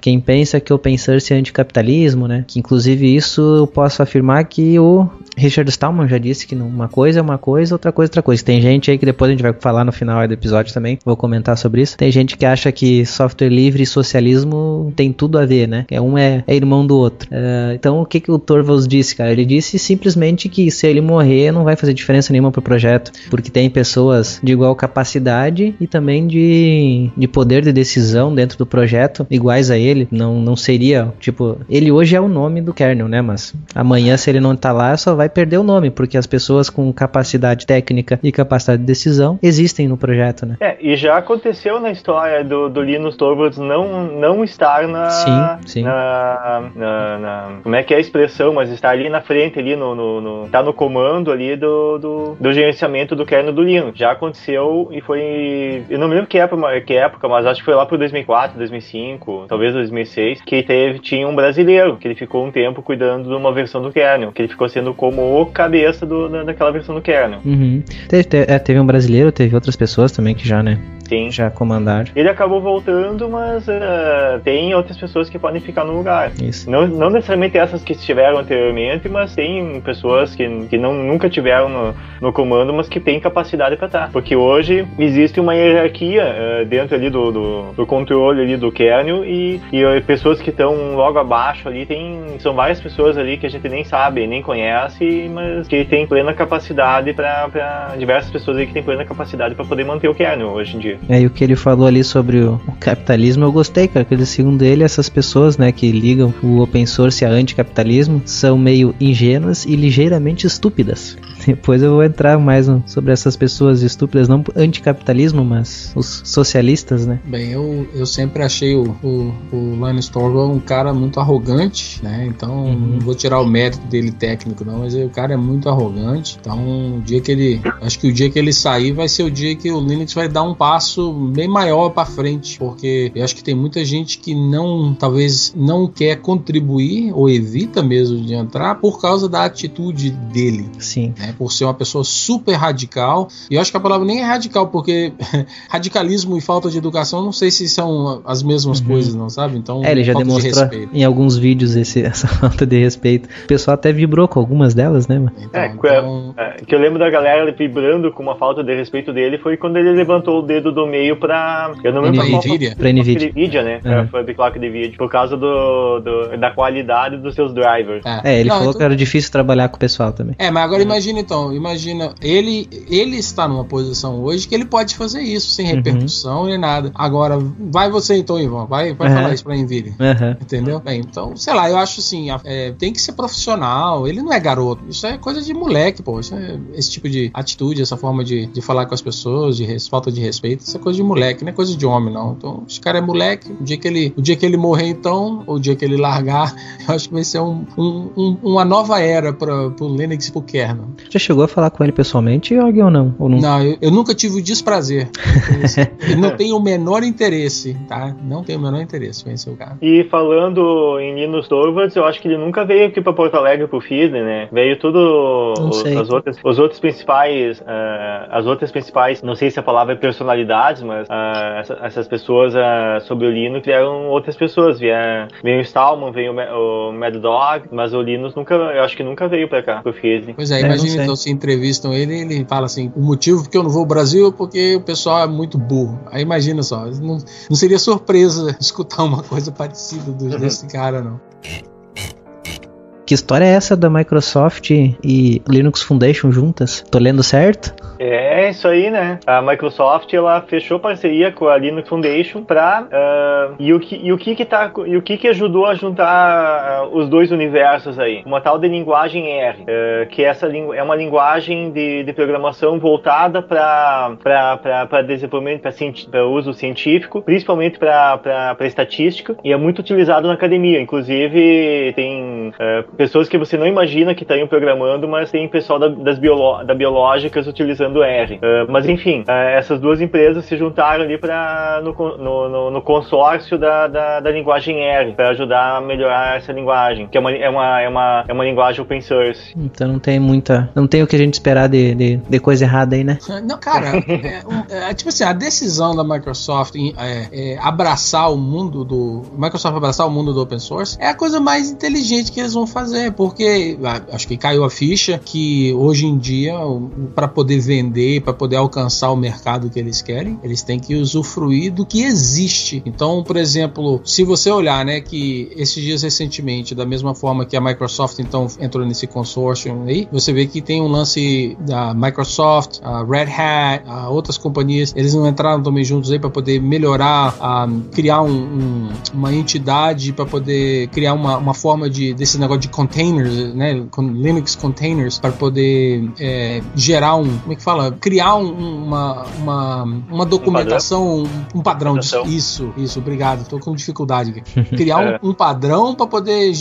quem pensa que open source é anticapitalismo, né? Que inclusive isso eu posso afirmar que o Richard Stallman já disse que uma coisa é uma coisa, outra coisa é outra coisa. Tem gente aí que depois a gente vai falar no final do episódio também, vou comentar sobre isso. Tem gente que acha que software livre e socialismo tem tudo a ver, né? Um é irmão do outro. Então o que o Torvalds disse, cara? Ele disse simplesmente que se ele morrer não vai fazer diferença nenhuma pro projeto, porque tem pessoas de igual capacidade e também de poder de decisão dentro do projeto iguais a ele. Não seria, tipo, ele hoje é o nome do kernel, né? Mas amanhã, se ele não tá lá, só vai perder o nome, porque as pessoas com capacidade técnica e capacidade de decisão existem no projeto, né? E já aconteceu na história do Linus Torvalds não estar Sim. como é que é a expressão, mas estar ali na frente, ali tá no comando ali do gerenciamento do kernel do Linux. Já aconteceu e foi... Eu não me lembro que época, mas acho que foi lá pro 2004, 2005, talvez 2006, que tinha um brasileiro, que ele ficou um tempo cuidando de uma versão do kernel, que ele ficou sendo como o cabeça daquela versão do kernel. Uhum. Teve um brasileiro, teve outras pessoas também que já, né? Sim. Já comandaram. Ele acabou voltando, mas tem outras pessoas que podem ficar no lugar. Isso. Não necessariamente essas que estiveram anteriormente, mas tem pessoas que nunca tiveram no comando, mas que têm capacidade para estar. Porque hoje existe uma hierarquia dentro ali do controle ali do kernel e pessoas que estão logo abaixo ali, são várias pessoas ali que a gente nem sabe, nem conhece, mas que tem plena capacidade para diversas pessoas aí que tem plena capacidade para poder manter o kernel hoje em dia. E o que ele falou ali sobre o capitalismo, eu gostei, cara, porque segundo ele, essas pessoas, né, que ligam o open source a anticapitalismo são meio ingênuas e ligeiramente estúpidas. Depois eu vou entrar mais sobre essas pessoas estúpidas, não anticapitalismo, mas os socialistas, né? Bem, eu sempre achei o Linus Torvalds um cara muito arrogante, né? Então, não vou tirar o mérito dele técnico, não, mas o cara é muito arrogante. Então, acho que o dia que ele sair vai ser o dia que o Linux vai dar um passo bem maior para frente, porque eu acho que tem muita gente que talvez não quer contribuir ou evita mesmo de entrar por causa da atitude dele. Sim. Né? Por ser uma pessoa super radical. E eu acho que a palavra nem é radical, porque radicalismo e falta de educação não sei se são as mesmas coisas, não sabe? Então, ele já demonstrou em alguns vídeos essa falta de respeito. O pessoal até vibrou com algumas delas, né, mano? Que eu lembro da galera vibrando com uma falta de respeito dele foi quando ele levantou o dedo do meio pra... Eu não lembro pra NVIDIA, né? Pra clock de vídeo, por causa da qualidade dos seus drivers. Ele falou que era difícil trabalhar com o pessoal também. Mas agora imagina ele está numa posição hoje que ele pode fazer isso sem repercussão nem nada. Agora, vai você então, Ivan, vai falar isso pra NVIDIA. Entendeu? Bem, então, sei lá, eu acho assim, tem que ser profissional, ele não é garoto, isso é coisa de moleque, pô, esse tipo de atitude, essa forma de falar com as pessoas, falta de respeito, isso é coisa de moleque, não é coisa de homem, não. Então, esse cara é moleque, o dia que ele morrer, então, ou o dia que ele largar, eu acho que vai ser uma nova era pro Linux e pro kernel. Já chegou a falar com ele pessoalmente, Jorge, ou não? Não, eu nunca tive o desprazer. Eu não tenho o menor interesse, tá? Não tenho o menor interesse em conhecer o cara. E falando em Linus Torvalds, eu acho que ele nunca veio aqui pra Porto Alegre pro FISNE, né? Veio tudo as outras principais, não sei se a palavra é personalidades, mas essas pessoas sobre o Linux vieram outras pessoas, veio o Stallman, veio o Mad Dog, mas o Linus eu acho que nunca veio pra cá, pro FISNE. Pois é, imagina então se entrevistam ele fala assim, o motivo porque eu não vou ao Brasil é porque o pessoal é muito burro. Aí imagina só, não seria surpresa escutar uma coisa parecida desse cara, não. Que história é essa da Microsoft e Linux Foundation juntas? Tô lendo certo? É isso aí, né? A Microsoft, ela fechou parceria com a Linux Foundation e o que ajudou a juntar os dois universos aí? Uma tal de linguagem R, que essa é uma linguagem de programação voltada para desenvolvimento, para uso científico, principalmente para estatística, e é muito utilizado na academia. Inclusive, tem pessoas que você não imagina que estariam programando, mas tem pessoal da biológicas utilizando R. Mas enfim, essas duas empresas se juntaram ali no consórcio da linguagem R, para ajudar a melhorar essa linguagem, que é uma linguagem open source. Então não tem o que a gente esperar de coisa errada aí, né? Não, cara, tipo assim, a decisão da Microsoft em abraçar o mundo do open source é a coisa mais inteligente que eles vão fazer, porque acho que caiu a ficha que hoje em dia, para poder vender, para poder alcançar o mercado que eles querem, eles têm que usufruir do que existe. Então, por exemplo, se você olhar, né, que esses dias recentemente, da mesma forma que a Microsoft então entrou nesse consórcio aí, você vê que tem um lance da Microsoft, a Red Hat, outras companhias, eles não entraram também juntos aí para poder melhorar, criar uma entidade para poder criar uma forma desse negócio de containers, né, Linux containers, para poder gerar como é que fala? Criar uma documentação, um padrão. Isso, obrigado, tô com dificuldade aqui. Criar um padrão para poder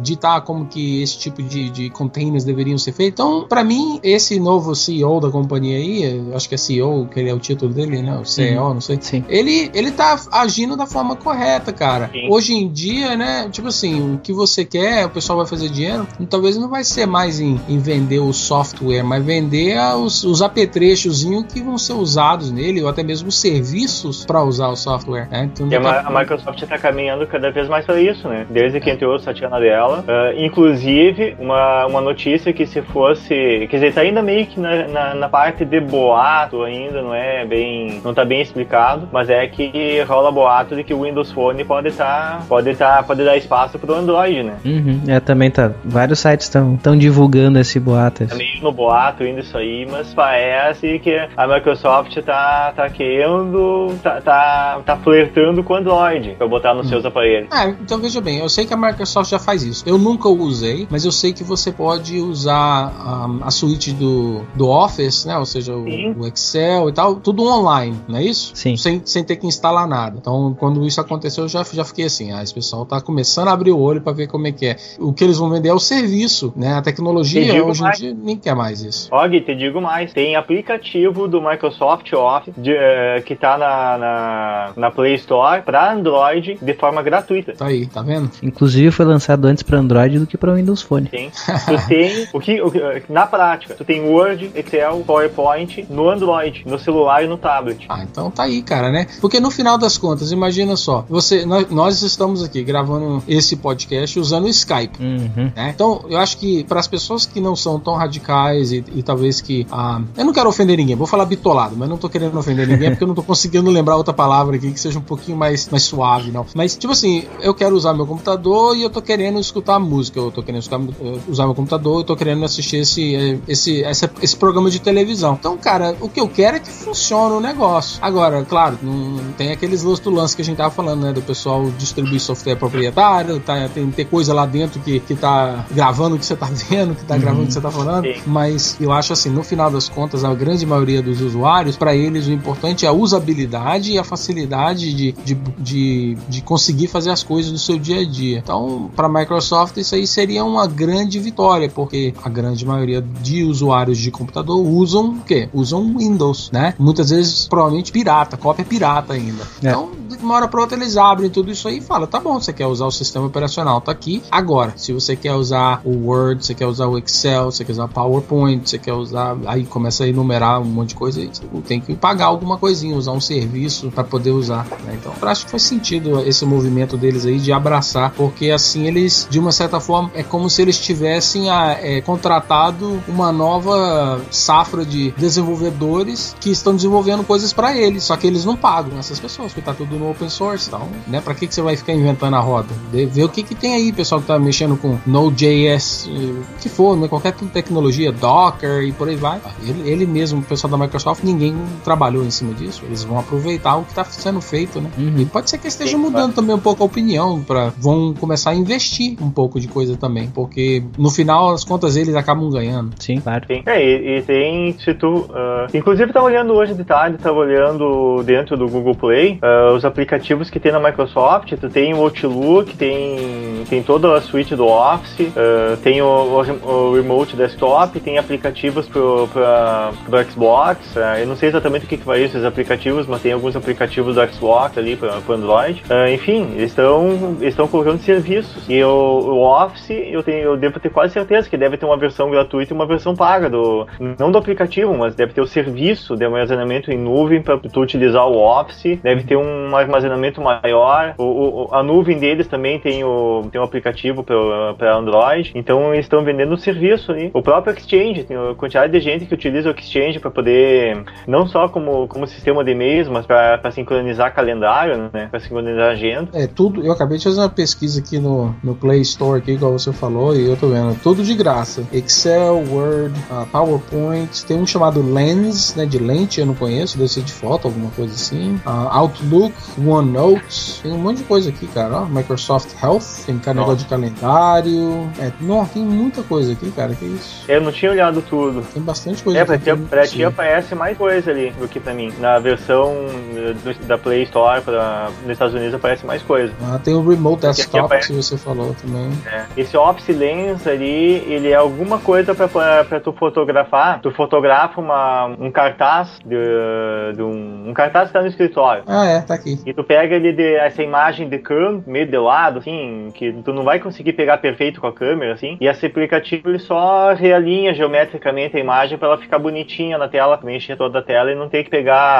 ditar como que esse tipo de containers deveriam ser feitos. Então, para mim, esse novo CEO da companhia aí, acho que é CEO, que ele é o título dele, né? O CEO, não sei. Sim. Ele tá agindo da forma correta, cara. Sim. Hoje em dia, né? Tipo assim, o que você quer, o pessoal vai fazer dinheiro, talvez não vai ser mais em vender o software, mas vender os apetrechozinhos que vão ser usados nele, ou até mesmo serviços para usar o software, né? Então, a Microsoft está caminhando cada vez mais para isso, né? Desde que entrou a Satya dela. Inclusive, uma notícia que se fosse... Quer dizer, tá ainda meio que na parte de boato ainda, não tá bem explicado, mas é que rola boato de que o Windows Phone pode dar espaço pro Android, né? Também tá. Vários sites estão divulgando esse boato. Tá meio no boato ainda isso aí, mas parece que a Microsoft tá querendo, tá flertando com o Android pra botar nos seus aparelhos. Então veja bem, eu sei que a Microsoft já faz isso. Eu nunca o usei, mas eu sei que você pode usar a suíte do Office, né? Ou seja, o Excel e tal, tudo online, não é isso? Sim. Sem ter que instalar nada. Então, quando isso aconteceu, eu já fiquei assim, esse pessoal tá começando a abrir o olho pra ver como é que é. O que eles vão vender é o serviço, né? A tecnologia, hoje em dia, nem quer mais isso. Og, te digo mais, tem aplicativo do Microsoft Office que tá na Play Store pra Android de forma gratuita. Tá aí, tá vendo? Inclusive foi lançado antes pra Android do que pra Windows Phone. Sim. Tu tem, na prática, tu tem Word, Excel, PowerPoint no Android, no celular e no tablet. Então tá aí, cara, né? Porque no final das contas, imagina só, nós estamos aqui gravando esse podcast usando o Skype, né? Então, eu acho que para as pessoas que não são tão radicais e talvez que... eu não quero ofender ninguém, vou falar bitolado, mas não tô querendo ofender ninguém porque eu não tô conseguindo lembrar outra palavra aqui que seja um pouquinho mais suave, não. Mas, tipo assim, eu quero usar meu computador e eu tô querendo escutar música, eu tô querendo usar meu computador, eu tô querendo assistir esse programa de televisão. Então, cara, o que eu quero é que funcione o negócio. Agora, claro, não tem aqueles lance que a gente tava falando, né, do pessoal distribuir software proprietário, tem ter coisa lá dentro que tá gravando o que você tá vendo, que tá gravando o que você tá falando. Sim. Mas eu acho assim, no final das contas, a grande maioria dos usuários, para eles o importante é a usabilidade e a facilidade de conseguir fazer as coisas no seu dia a dia. Então, para a Microsoft, isso aí seria uma grande vitória, porque a grande maioria de usuários de computador usam o quê? Usam Windows, né? Muitas vezes, provavelmente pirata, cópia pirata ainda. Então, de uma hora para outra, eles abrem tudo isso aí e falam, tá bom, você quer usar o sistema operacional, tá aqui. Agora, Se você quer usar o Word, você quer usar o Excel, você quer usar o PowerPoint, você quer usar... Aí começa a enumerar um monte de coisa e você tem que pagar alguma coisinha, usar um serviço para poder usar, né? Então, eu acho que faz sentido esse movimento deles aí de abraçar, porque assim eles, de uma certa forma, é como se eles tivessem contratado uma nova safra de desenvolvedores que estão desenvolvendo coisas para eles, só que eles não pagam essas pessoas, porque tá tudo no open source, então, né? Pra que você vai ficar inventando a roda? Vê o que tem aí, pessoal que tá mexendo com Node.js, o que for, né? Qualquer tecnologia, Docker e por aí vai. Ele mesmo, o pessoal da Microsoft, ninguém trabalhou em cima disso. Eles vão aproveitar o que tá sendo feito, né? E pode ser que esteja mudando também um pouco a opinião, vão começar a investir um pouco de coisa também, porque no final as contas eles acabam ganhando. Sim, claro. Sim. E tem, se tu... inclusive, tava olhando hoje de tarde, tava olhando dentro do Google Play, os aplicativos que tem na Microsoft. Tu tem o Outlook, tem toda a suite do Office, tem o Remote Desktop, tem aplicativos pro Xbox. Eu não sei exatamente o que vai esses aplicativos, mas tem alguns aplicativos do Xbox ali pro Android. Enfim, eles estão colocando serviços. E o Office, eu devo ter quase certeza que deve ter uma versão gratuita e uma versão paga, não do aplicativo, mas deve ter o serviço de armazenamento em nuvem para tu utilizar o Office, deve ter um armazenamento maior. A nuvem deles também tem um aplicativo para Android, então eles estão vendendo um serviço ali. O próprio Exchange, tem a quantidade de gente que utiliza o Exchange para poder, não só como sistema de e-mails, mas para sincronizar calendário, né, para sincronizar agenda. Tudo, eu acabei de fazer uma pesquisa aqui no Play Store, aqui, igual você falou, e eu tô vendo, tudo de graça. Excel, Word, PowerPoint, tem um chamado Lens, né, de lente, eu não conheço, deve ser de foto, alguma coisa assim. Outlook, OneNote, tem um monte de coisa aqui, cara, ó, Microsoft Health, tem negócio de calendário, não, tem muita coisa aqui, cara, que isso. Eu não tinha olhado tudo. Tem bastante coisa. Pra ti aparece mais coisa ali do que pra mim. Na versão da Play Store nos Estados Unidos aparece mais coisa. Tem o Remote Desktop, que você falou também. Esse Office Lens ali, ele é alguma coisa pra tu fotografar. Tu fotografa um cartaz um cartaz que tá no escritório. Tá aqui. E tu pega essa imagem de câmera, meio de lado, assim, que tu não vai conseguir pegar perfeito com a câmera, assim. E esse aplicativo, ele só realinha geometricamente a imagem pra ela ficar bonitinha na tela, preencher toda a tela e não ter que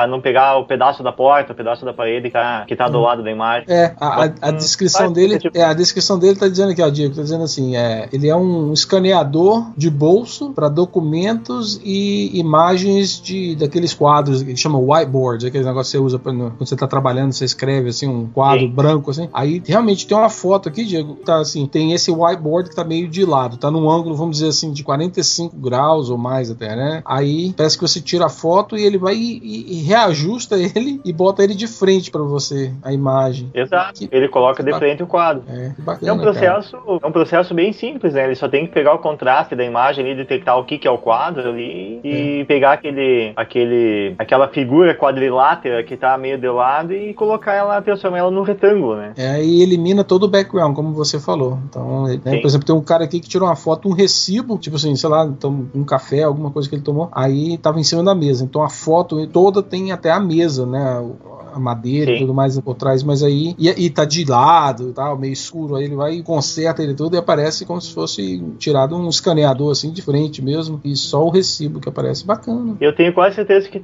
não pegar o pedaço da porta, o pedaço da parede que tá do lado da imagem. A descrição dele, a descrição dele tá dizendo aqui, ó, Diego, tá dizendo assim, ele é um escaneador de bolso para documentos e imagens daqueles quadros que chama whiteboards, aquele negócio que você usa quando você tá trabalhando, você escreve assim, um quadro branco assim. Aí realmente tem uma foto aqui, Diego, tá assim, tem esse whiteboard que tá meio de lado, tá num ângulo, vamos dizer assim, de 45 graus ou mais até, né? Aí parece que você tira a foto e ele vai e reajusta ele e bota ele de frente para você, a imagem. Exato. Ele coloca de frente o quadro. Que bacana, é um processo bem simples, né? Ele só tem que pegar o contraste da imagem ali, detectar o que é o quadro ali e pegar aquela figura quadrilátera que tá meio de lado e colocar ela, transformar ela num retângulo, né? E elimina todo o background, como você falou. Então, né, por exemplo, tem um cara aqui que tirou uma foto, um recibo, tipo assim, sei lá, então, um café, alguma coisa que ele tomou, aí tava em cima da mesa. Então a foto toda tem até a mesa, né? A madeira e tudo mais por trás, mas aí e tá de lado e tal, meio escuro, aí ele vai e conserta ele tudo e aparece como se fosse tirado um escaneador assim de frente mesmo, e só o recibo que aparece. Bacana. Eu tenho quase certeza que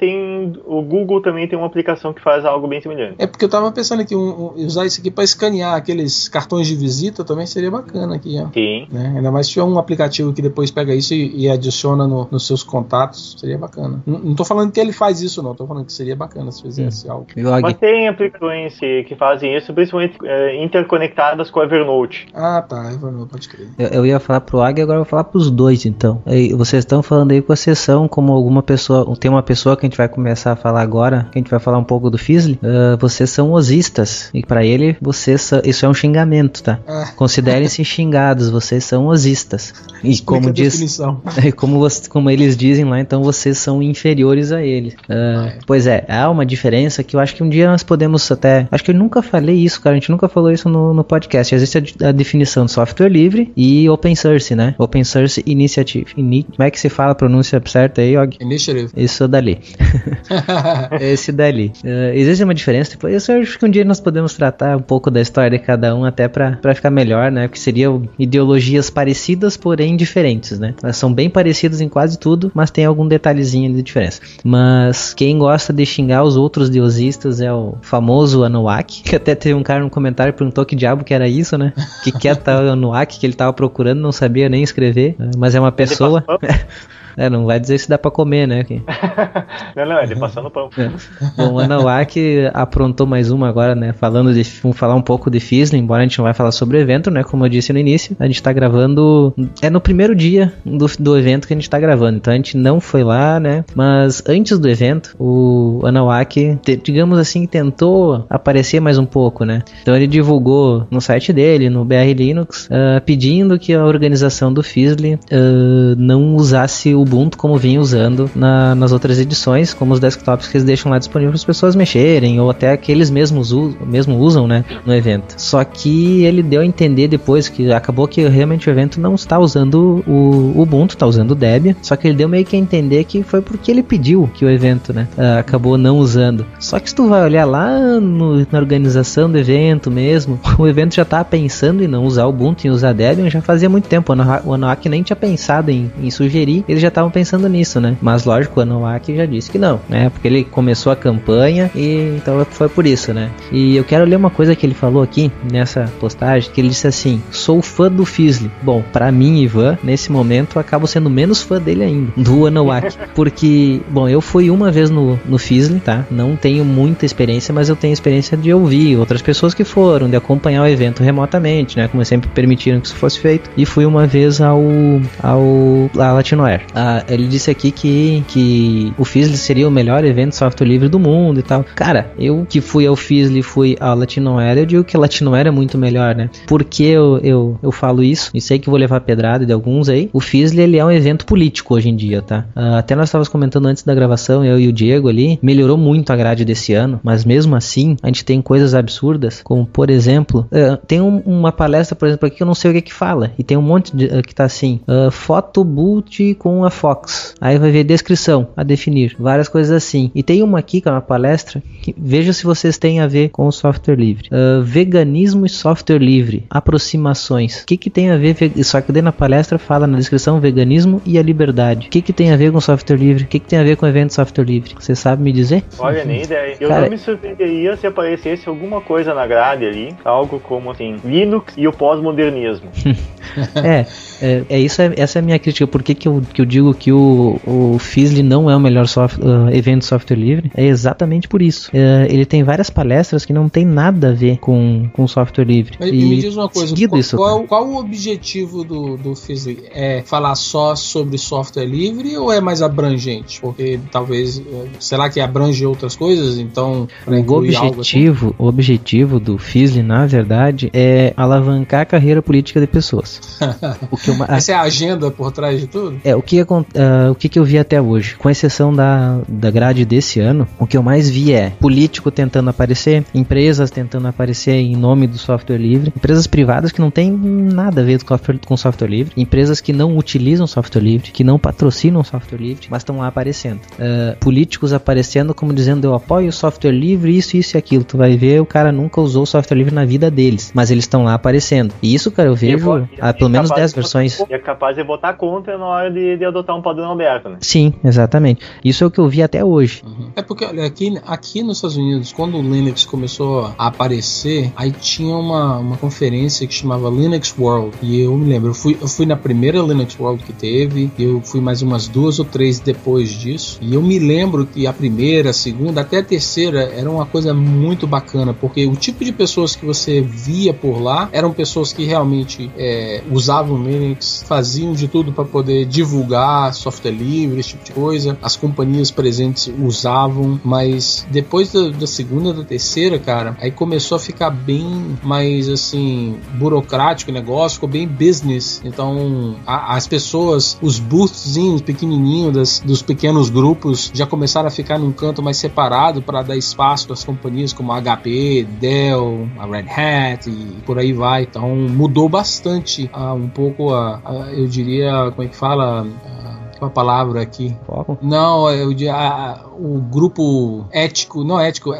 o Google também tem uma aplicação que faz algo bem semelhante. Porque eu tava pensando aqui, usar isso aqui para escanear aqueles cartões de visita também seria bacana aqui, ó. Sim. Né? Ainda mais se tiver um aplicativo que depois pega isso e adiciona nos seus contatos, seria bacana. Não tô falando que ele faz isso, não, tô falando que seria bacana se fizesse algo. Mas tem aplicações que fazem isso, principalmente interconectadas com a Evernote. Tá, Evernote, pode crer. Eu ia falar pro Águia, agora eu vou falar pros dois, então. Vocês estão falando aí com a sessão, como alguma pessoa, tem uma pessoa que a gente vai começar a falar agora, que a gente vai falar um pouco do Fizzly, vocês são osistas, e pra ele, isso é um xingamento, tá? Considerem-se xingados, vocês são osistas. E como diz, como eles dizem lá, então vocês são inferiores a ele. Pois há uma diferença que eu acho que um dia nós podemos até... Acho que eu nunca falei isso, cara. A gente nunca falou isso no podcast. Existe a definição de software livre e open source, né? Open Source Initiative. Como é que se fala a pronúncia certa aí, Og? Initiative. Isso dali. Esse dali. Existe uma diferença. Depois eu acho que um dia nós podemos tratar um pouco da história de cada um até pra ficar melhor, né? Porque seriam ideologias parecidas, porém diferentes, né? Elas são bem parecidas em quase tudo, mas tem algum detalhezinho de diferença. Mas quem gosta de xingar os outros deusistas é o famoso Anunnaki, que até teve um cara no comentário que perguntou que diabo que era isso, né? Que é tal Anunnaki que ele tava procurando, não sabia nem escrever, mas é uma pessoa... não vai dizer se dá pra comer, né? Não, é de passar no pão. Bom, o Anunnaki aprontou mais uma agora, né? Vamos falar um pouco de Fizzly, embora a gente não vai falar sobre o evento, né? Como eu disse no início, a gente tá gravando... É no primeiro dia do evento que a gente tá gravando, então a gente não foi lá, né? Mas antes do evento, o Anunnaki, digamos assim, tentou aparecer mais um pouco, né? Então ele divulgou no site dele, no BR Linux, pedindo que a organização do Fizzly não usasse o Ubuntu como vinha usando nas outras edições, como os desktops que eles deixam lá disponíveis para as pessoas mexerem, ou até que eles mesmo usam, né, no evento. Só que ele deu a entender depois que acabou que realmente o evento não está usando o Ubuntu, está usando o Debian, só que ele deu meio que a entender que foi porque ele pediu que o evento, né, acabou não usando. Só que se tu vai olhar lá na organização do evento mesmo, o evento já estava pensando em não usar o Ubuntu, em usar Debian já fazia muito tempo. O Anunnaki nem tinha pensado em sugerir, eles já estavam pensando nisso, né? Mas lógico, o Anunnaki já disse que não, né? Porque ele começou a campanha e então foi por isso, né? E eu quero ler uma coisa que ele falou aqui nessa postagem, que ele disse assim: sou fã do Fizzly. Bom, pra mim, Ivan, nesse momento, eu acabo sendo menos fã dele ainda, do Anunnaki. Porque, bom, eu fui uma vez no Fizzly, tá? Não tenho muita experiência, mas eu tenho experiência de ouvir outras pessoas que foram, de acompanhar o evento remotamente, né? Como sempre permitiram que isso fosse feito. E fui uma vez a Latinoair. Ele disse aqui que o Fizzly seria o melhor evento de software livre do mundo e tal. Cara, eu que fui ao Fizzly, fui à Latinoair, eu digo que a Latinoair é muito melhor, né? Por que eu falo isso? E sei que vou levar pedrada de alguns aí. O Fizzly, ele é um evento político hoje em dia, tá? Até nós estávamos comentando antes da gravação, eu e o Diego ali, melhorou muito a grade desse ano, mas mesmo assim, a gente tem coisas absurdas, como por exemplo, tem uma palestra, por exemplo, aqui que eu não sei o que fala, e tem um monte que tá assim, Photoboot com a Fox. Aí vai ver descrição, a definir, várias coisas assim. E tem uma aqui que é uma palestra, que veja se vocês têm a ver com o software livre. Veganismo e software livre, aproximações. O que tem a ver, só que daí na palestra fala na descrição veganismo e a liberdade. O que tem a ver com software livre? O que tem a ver com evento de software livre? Você sabe me dizer? Olha, nem ideia. Eu não me surpreenderia se aparecesse alguma coisa na grade ali, algo como assim, Linux e o pós-modernismo. Essa é a minha crítica. Por que eu digo que o Fizzly não é o melhor evento de software livre? É exatamente por isso. Ele tem várias palestras que não tem nada a ver com software livre. Mas me diz uma coisa, qual o objetivo do Fizzly? É falar só sobre software livre ou é mais abrangente? Porque talvez, será que abrange outras coisas? Então, o objetivo do Fizzly, na verdade, é alavancar a carreira política de pessoas. Essa é a agenda por trás de tudo? O que eu vi até hoje, com exceção da grade desse ano, o que eu mais vi é político tentando aparecer, empresas tentando aparecer em nome do software livre, empresas privadas que não tem nada a ver com software livre, empresas que não utilizam software livre, que não patrocinam software livre, mas estão lá aparecendo. Políticos aparecendo como dizendo: eu apoio o software livre, isso e aquilo. Tu vai ver, o cara nunca usou o software livre na vida deles, mas eles estão lá aparecendo. E isso, cara, eu vejo pelo menos 10 versões. E é capaz de votar contra na hora de adotar um padrão aberto, né? Sim, exatamente. Isso é o que eu vi até hoje. É porque, olha, aqui nos Estados Unidos, quando o Linux começou a aparecer, aí tinha uma conferência que chamava Linux World. E eu me lembro, eu fui na primeira Linux World que teve, eu fui mais umas 2 ou 3 depois disso. E eu me lembro que a primeira, a segunda, até a terceira era uma coisa muito bacana, porque o tipo de pessoas que você via por lá eram pessoas que realmente usavam Linux Linux faziam de tudo para poder divulgar software livre, esse tipo de coisa. As companhias presentes usavam, mas depois da segunda, da terceira, cara, aí começou a ficar bem mais, assim, burocrático o negócio, ficou bem business. Então, as pessoas, os boostzinhos pequenininhos dos pequenos grupos já começaram a ficar num canto mais separado para dar espaço para as companhias como a HP, Dell, a Red Hat e por aí vai. Então, mudou bastante um pouco eu diria, como é que fala? A palavra aqui. Foco? Não, o grupo ético, não ético,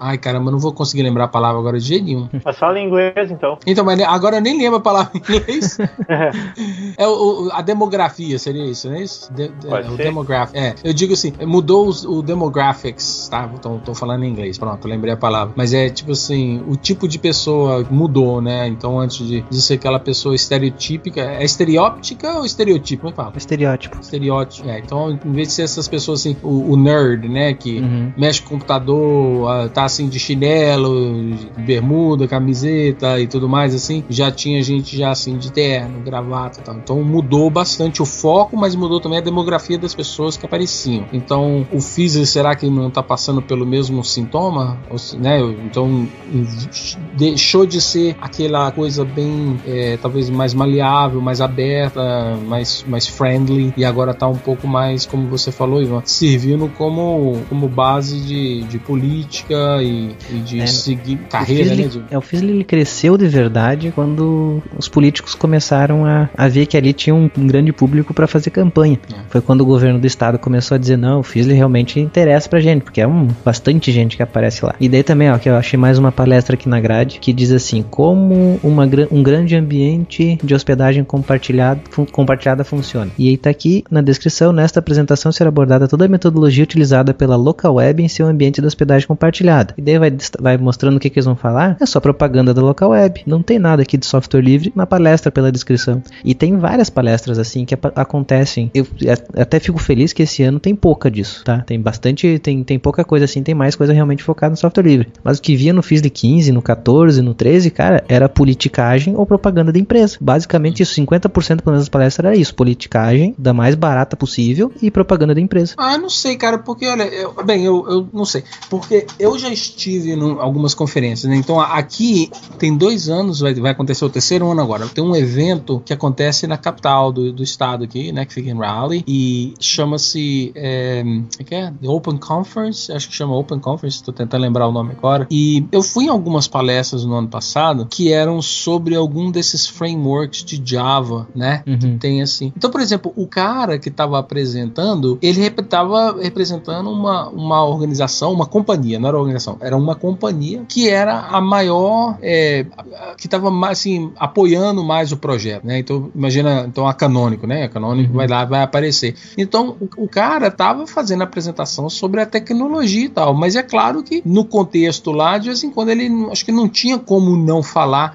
ai caramba, não vou conseguir lembrar a palavra agora de jeito nenhum. Mas fala em inglês, então. Então, mas agora eu nem lembro a palavra em inglês. A demografia, seria isso, não é isso? O demographic. Eu digo assim, mudou o demographics, tá? Tô falando em inglês, pronto, lembrei a palavra. Mas é tipo assim, o tipo de pessoa mudou, né? Então, antes de ser aquela pessoa estereotípica, é estereóptica ou estereotipo? Como é que fala? Estereótipo. Então, em vez de ser essas pessoas assim, o nerd, né, que mexe com o computador, tá assim de chinelo, de bermuda, camiseta e tudo mais assim, já tinha gente já assim de terno, gravata e tal. Então mudou bastante o foco, mas mudou também a demografia das pessoas que apareciam. Então o Fizzly, será que não tá passando pelo mesmo sintoma? Né? Então deixou de ser aquela coisa bem, talvez mais maleável, mais aberta, mais friendly, e agora tá um pouco mais, como você falou, Ivan, servindo como base de política e de seguir carreira, O Fizzly ele cresceu de verdade quando os políticos começaram a ver que ali tinha um grande público para fazer campanha. Foi quando o governo do estado começou a dizer, não, o Fizzly realmente interessa pra gente, porque é bastante gente que aparece lá. E daí também, que eu achei mais uma palestra aqui na grade, que diz assim, como um grande ambiente de hospedagem compartilhada funciona. E aí tá aqui na descrição, nesta apresentação será abordada toda a metodologia utilizada pela local web em seu ambiente de hospedagem compartilhada. E daí vai mostrando o que eles vão falar. É só propaganda da local web. Não tem nada aqui de software livre na palestra pela descrição. E tem várias palestras assim que acontecem. Eu até fico feliz que esse ano tem pouca disso, tá? Tem bastante, tem pouca coisa assim, tem mais coisa realmente focada no software livre. Mas o que via no Fizzly 15, no 14, no 13, cara, era politicagem ou propaganda da empresa. Basicamente isso, 50% pelo menos das palestras era isso, politicagem da mais barata possível e propaganda da empresa. Não sei, cara, porque olha, eu não sei, porque eu já estive em algumas conferências, né? Então aqui tem 2 anos, vai acontecer o 3º ano agora, tem um evento que acontece na capital do estado aqui, né, que fica em Raleigh, e chama-se The Open Conference, acho que chama Open Conference, tô tentando lembrar o nome agora, e eu fui em algumas palestras no ano passado que eram sobre algum desses frameworks de Java, né, que tem assim. Então, por exemplo, o cara que estava apresentando, ele estava representando uma organização, uma companhia, não era organização, era uma companhia que era a maior, que estava assim, apoiando mais o projeto, né? Então, imagina, então a Canonical, né? A Canonical vai lá, vai aparecer. Então, o cara estava fazendo a apresentação sobre a tecnologia e tal, mas é claro que no contexto lá, de vez em quando ele, acho que não tinha como não falar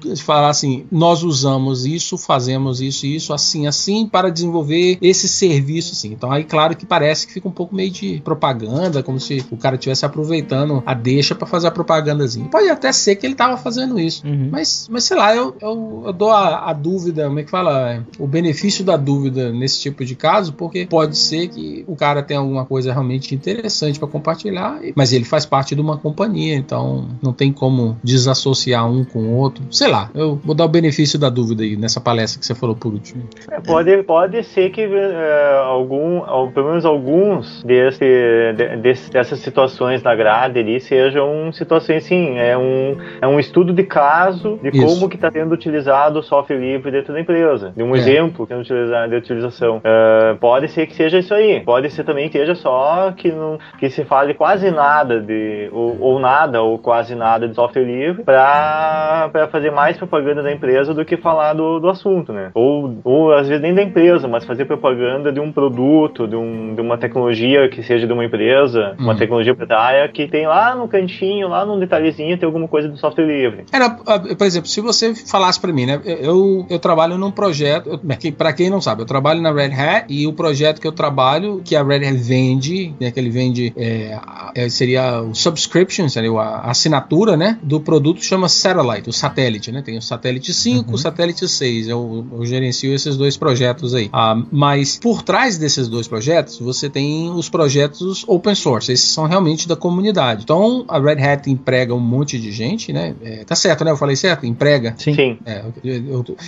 assim, nós usamos isso, fazemos isso, assim, para desenvolver esse serviço, assim. Então, aí, claro que parece que fica um pouco meio de propaganda, como se o cara estivesse aproveitando a deixa para fazer a propagandazinha. Pode até ser que ele estava fazendo isso, mas sei lá, eu dou a dúvida, como é que fala? O benefício da dúvida nesse tipo de caso, porque pode ser que o cara tenha alguma coisa realmente interessante para compartilhar, mas ele faz parte de uma companhia, então não tem como desassociar um com o outro. Sei lá, eu vou dar o benefício da dúvida aí nessa palestra que você falou por último. Pode ser que pelo menos alguns dessas situações na grade ali sejam situações, sim, é um estudo de caso de como que está sendo utilizado o software livre dentro da empresa, de um exemplo sendo utilizado de utilização. Pode ser que seja isso aí, pode ser também que seja só que se fale quase nada ou quase nada de software livre para fazer mais propaganda da empresa do que falar do assunto, né? Ou às vezes nem da empresa, mas fazer propaganda de um produto, de uma tecnologia que seja de uma empresa, uma tecnologia proprietária, que tem lá no cantinho, lá num detalhezinho, tem alguma coisa do software livre. Por exemplo, se você falasse pra mim, né, eu trabalho num projeto, pra quem não sabe, eu trabalho na Red Hat, e o projeto que eu trabalho, que a Red Hat vende, né, que ele vende, seria o subscription, seria a assinatura, né, do produto, chama Satellite, o satélite, né, tem o Satélite 5, o Satélite 6, eu gerencio esses dois projetos aí. Mas por trás desses dois projetos, você tem os projetos open source, esses são realmente da comunidade. Então, a Red Hat emprega um monte de gente, né, tá certo, né, eu falei certo? Emprega? Sim.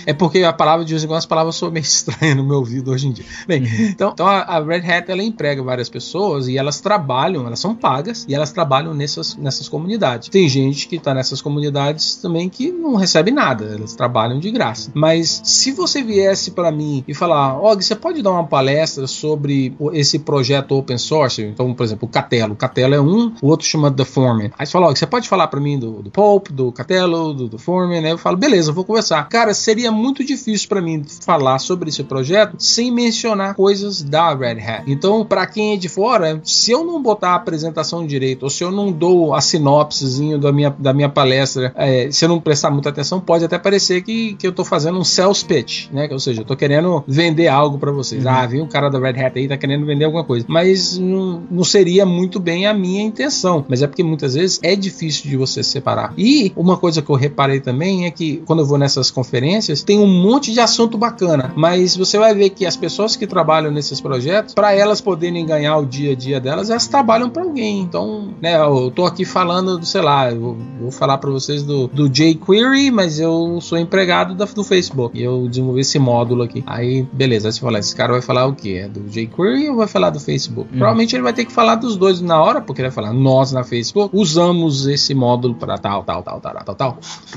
É porque a palavra, de vez em quando, as palavras são meio estranhas no meu ouvido hoje em dia. Bem, então a Red Hat, ela emprega várias pessoas e elas trabalham, elas são pagas e elas trabalham nessas comunidades. Tem gente que tá nessas comunidades também que não recebe nada, elas trabalham de graça. Mas se você viesse para mim e falar, Og, você pode dar uma palestra sobre esse projeto open source? Então, por exemplo, o Catelo é um, o outro chama The Foreman. Aí você fala, Og, você pode falar para mim do Pope, do Catelo, do Foreman, né? Eu falo, beleza, eu vou conversar. Cara, seria muito difícil para mim falar sobre esse projeto sem mencionar coisas da Red Hat. Então, para quem é de fora, se eu não botar a apresentação direito, ou se eu não dou a sinopsezinho da minha palestra, se eu não prestar muita atenção, pode até parecer que eu tô fazendo um sales pitch, né? Ou seja, eu tô querendo vender algo para vocês. Viu um cara da Red Hat aí, tá querendo vender alguma coisa. Mas não seria muito bem a minha intenção. Mas é porque muitas vezes é difícil de você separar. E uma coisa que eu reparei também é que quando eu vou nessas conferências, tem um monte de assunto bacana, mas você vai ver que as pessoas que trabalham nesses projetos, para elas poderem ganhar o dia a dia delas, elas trabalham para alguém. Então, né, eu tô aqui falando, sei lá, eu vou falar para vocês do jQuery, mas eu sou empregado do Facebook e eu desenvolvi esse módulo aqui. Aí, beleza, aí você fala, esse cara vai falar o quê? É do jQuery ou vai falar do Facebook? Provavelmente ele vai ter que falar dos dois na hora, porque ele vai falar, nós na Facebook usamos esse módulo para tal,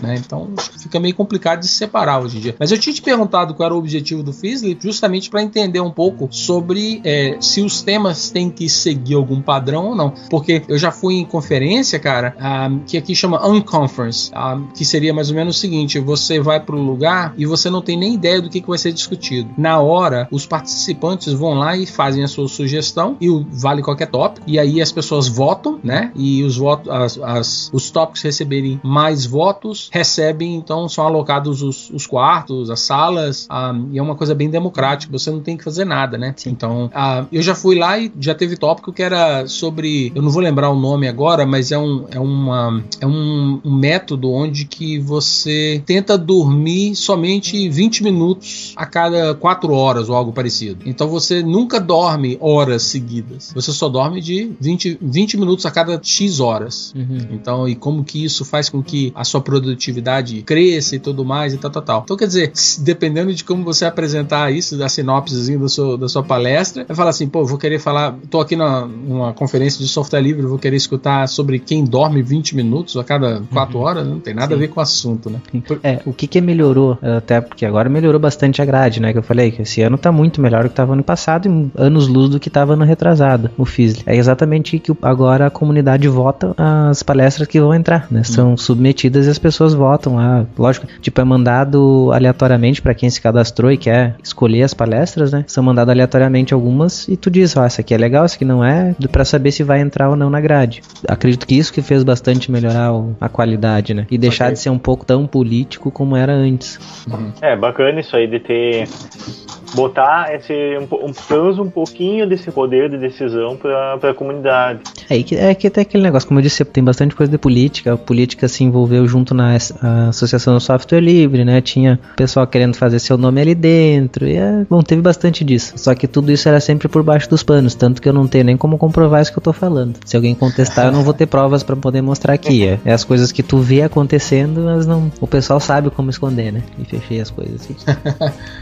né? Então, fica meio complicado de separar hoje em dia. Mas eu tinha te perguntado qual era o objetivo do Fizzly, justamente para entender um pouco sobre se os temas têm que seguir algum padrão ou não. Porque eu já fui em conferência, cara, que aqui chama Unconference, que seria mais ou menos o seguinte, você vai pro lugar e você não tem nem ideia do que vai ser discutido. Na hora, os participantes vão lá e fazem a sua sugestão, e vale qualquer tópico, e aí as pessoas votam, né? E os tópicos receberem mais votos, recebem, então são alocados os quartos, as salas, e é uma coisa bem democrática, você não tem que fazer nada, né? Sim. Então, eu já fui lá e já teve tópico que era sobre, eu não vou lembrar o nome agora, mas é um método onde que você tenta dormir somente 20 minutos a cada 4 horas ou algo parecido. Então você nunca dorme horas seguidas, você só dorme de 20 minutos a cada X horas. Então, e como que isso faz com que a sua produtividade cresça e tudo mais e tal. Então, quer dizer, dependendo de como você apresentar isso, da sinopsezinha da sua palestra, vai falar assim, vou querer falar, tô aqui numa conferência de software livre, vou querer escutar sobre quem dorme 20 minutos a cada 4 horas, não tem nada a ver com o assunto, né? O que melhorou, até porque agora melhorou bastante a grade, né, que eu falei, que esse ano tá muito melhor do que tava ano passado e anos luz do que tava ano retrasado, o Fizzly. É exatamente que agora a comunidade vota as palestras que vão entrar, né, são submetidas e as pessoas votam lá, lógico, tipo, é mandado aleatoriamente para quem se cadastrou e quer escolher as palestras, né, são mandadas aleatoriamente algumas e tu diz, essa aqui é legal, essa aqui não é, pra saber se vai entrar ou não na grade. Acredito que isso que fez bastante melhorar a qualidade, né, e deixar de ser um pouco tão político como era antes. É bacana isso aí de ter botar um pouquinho desse poder de decisão para a comunidade. É que até aquele negócio, como eu disse, tem bastante coisa de política. A política se envolveu junto na Associação do Software Livre, né? Tinha pessoal querendo fazer seu nome ali dentro. E teve bastante disso. Só que tudo isso era sempre por baixo dos panos, tanto que eu não tenho nem como comprovar isso que eu tô falando. Se alguém contestar, eu não vou ter provas para poder mostrar aqui. É as coisas que tu vê acontecendo, mas não. O pessoal sabe como esconder, né? E fechei as coisas assim.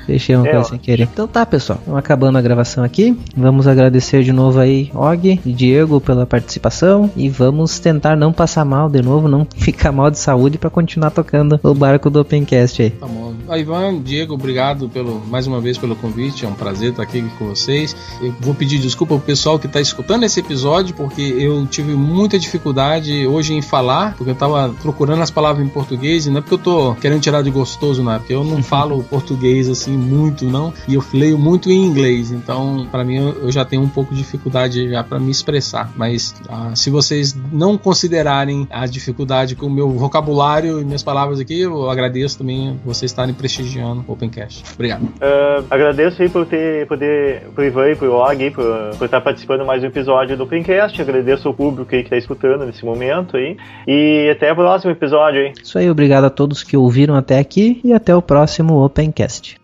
Fechei uma coisa sem querer. Então tá, pessoal, estamos acabando a gravação aqui. Vamos agradecer de novo aí Og e Diego pela participação e vamos tentar não passar mal de novo, não ficar mal de saúde para continuar tocando o barco do Opencast aí. Tá bom. Ivan, Diego, obrigado mais uma vez pelo convite, é um prazer estar aqui com vocês. Eu vou pedir desculpa pro pessoal que está escutando esse episódio, porque eu tive muita dificuldade hoje em falar, porque eu estava procurando as palavras em português, e não é porque eu tô querendo tirar de gostoso, não, é porque eu não falo português assim muito, não. e eu leio muito em inglês, então para mim eu já tenho um pouco de dificuldade já para me expressar, mas se vocês não considerarem a dificuldade com o meu vocabulário e minhas palavras aqui, eu agradeço também vocês estarem prestigiando o Opencast. Obrigado. Agradeço aí por Ivan e por Og por estar participando mais um episódio do Opencast. Agradeço ao público aí que está escutando nesse momento aí, e até o próximo episódio aí. Isso aí, obrigado a todos que ouviram até aqui e até o próximo Opencast.